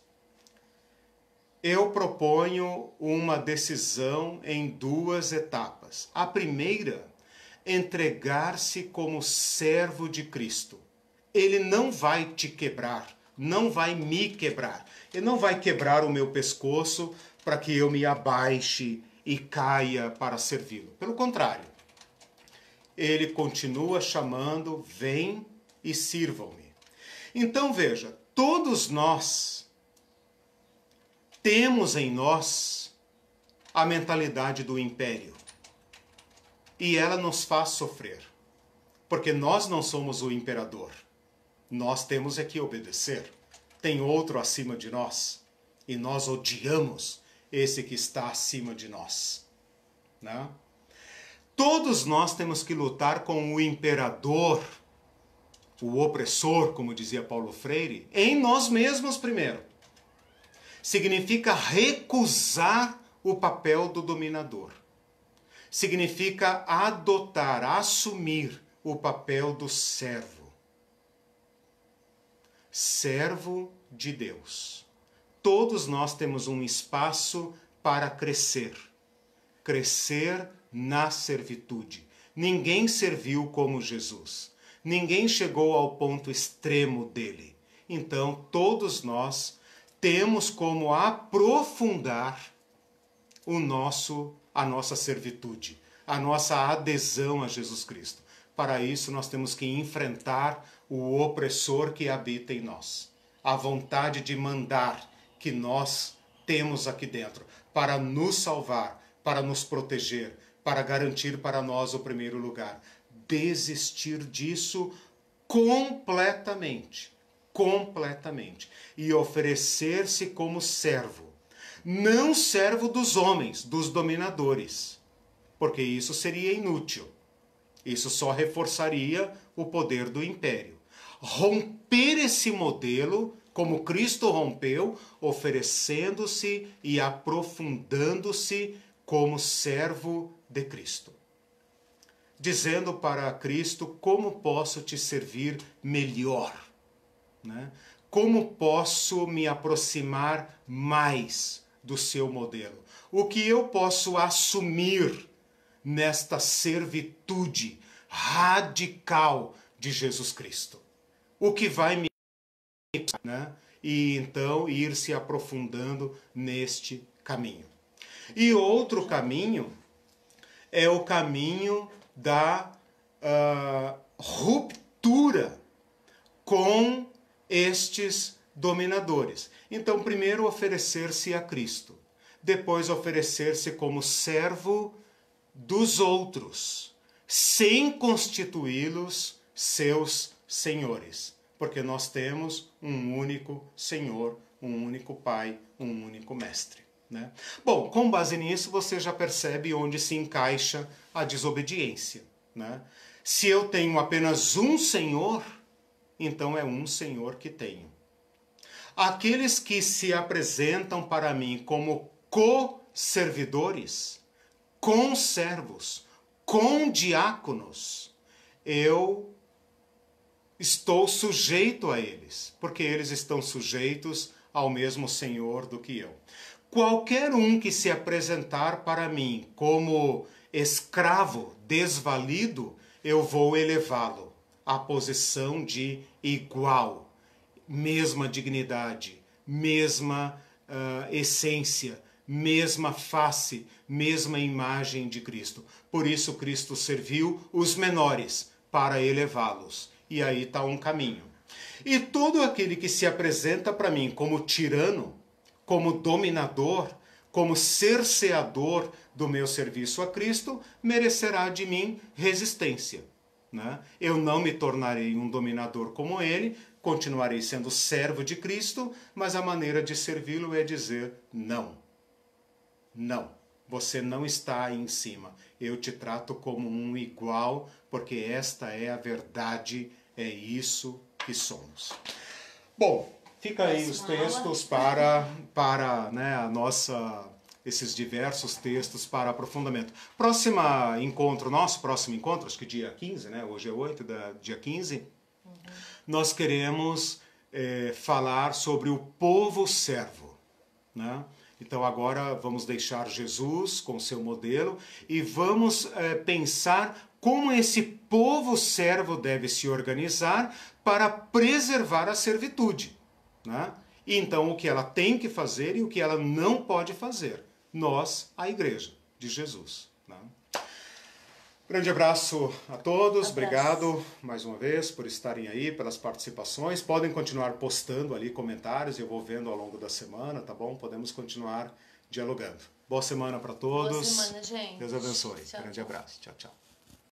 eu proponho uma decisão em duas etapas. A primeira, entregar-se como servo de Cristo. Ele não vai te quebrar, não vai me quebrar. Ele não vai quebrar o meu pescoço para que eu me abaixe e caia para servi-lo. Pelo contrário, ele continua chamando, vem e sirvam-me. Então veja, todos nós temos em nós a mentalidade do império. E ela nos faz sofrer. Porque nós não somos o imperador. Nós temos é que obedecer. Tem outro acima de nós. E nós odiamos esse que está acima de nós. Né? Todos nós temos que lutar com o imperador, o opressor, como dizia Paulo Freire, em nós mesmos primeiro. Significa recusar o papel do dominador. Significa adotar, assumir o papel do servo. Servo de Deus. Todos nós temos um espaço para crescer. Crescer na servitude. Ninguém serviu como Jesus. Ninguém chegou ao ponto extremo dele. Então, todos nós temos como aprofundar a nossa servitude, a nossa adesão a Jesus Cristo. Para isso, nós temos que enfrentar o opressor que habita em nós. A vontade de mandar que nós temos aqui dentro, para nos salvar, para nos proteger, para garantir para nós o primeiro lugar. Desistir disso completamente. Completamente. E oferecer-se como servo. Não servo dos homens, dos dominadores. Porque isso seria inútil. Isso só reforçaria o poder do império. Romper esse modelo, como Cristo rompeu, oferecendo-se e aprofundando-se como servo de Cristo. Dizendo para Cristo, como posso te servir melhor? Né? Como posso me aproximar mais do seu modelo? O que eu posso assumir nesta servitude radical de Jesus Cristo? O que vai me... né? E então ir se aprofundando neste caminho. E outro caminho é o caminho da ruptura com estes dominadores. Então, primeiro oferecer-se a Cristo, depois oferecer-se como servo dos outros, sem constituí-los seus senhores, porque nós temos um único Senhor, um único Pai, um único Mestre. Né? Bom, com base nisso, você já percebe onde se encaixa a desobediência. Né? Se eu tenho apenas um Senhor, então é um Senhor que tenho. Aqueles que se apresentam para mim como co-servidores, conservos, condiáconos, eu estou sujeito a eles, porque eles estão sujeitos ao mesmo Senhor do que eu. Qualquer um que se apresentar para mim como escravo desvalido, eu vou elevá-lo à posição de igual, mesma dignidade, mesma essência, mesma face, mesma imagem de Cristo. Por isso Cristo serviu os menores para elevá-los. E aí está um caminho. E todo aquele que se apresenta para mim como tirano, como dominador, como cerceador do meu serviço a Cristo, merecerá de mim resistência. Né? Eu não me tornarei um dominador como ele, continuarei sendo servo de Cristo, mas a maneira de servi-lo é dizer não. Não, você não está aí em cima. Eu te trato como um igual, porque esta é a verdade, é isso que somos. Bom, fica aí os textos para né, esses diversos textos para aprofundamento. Próximo encontro, acho que dia 15, né? Hoje é 8, dia 15, nós queremos falar sobre o povo servo, né? Então agora vamos deixar Jesus com seu modelo e vamos pensar como esse povo servo deve se organizar para preservar a servitude. Né? E então o que ela tem que fazer e o que ela não pode fazer. Nós, a Igreja de Jesus. Né? Grande abraço a todos, obrigado mais uma vez por estarem aí, pelas participações. Podem continuar postando ali comentários, eu vou vendo ao longo da semana, tá bom? Podemos continuar dialogando. Boa semana para todos. Boa semana, gente. Deus abençoe. Tchau. Grande abraço. Tchau, tchau.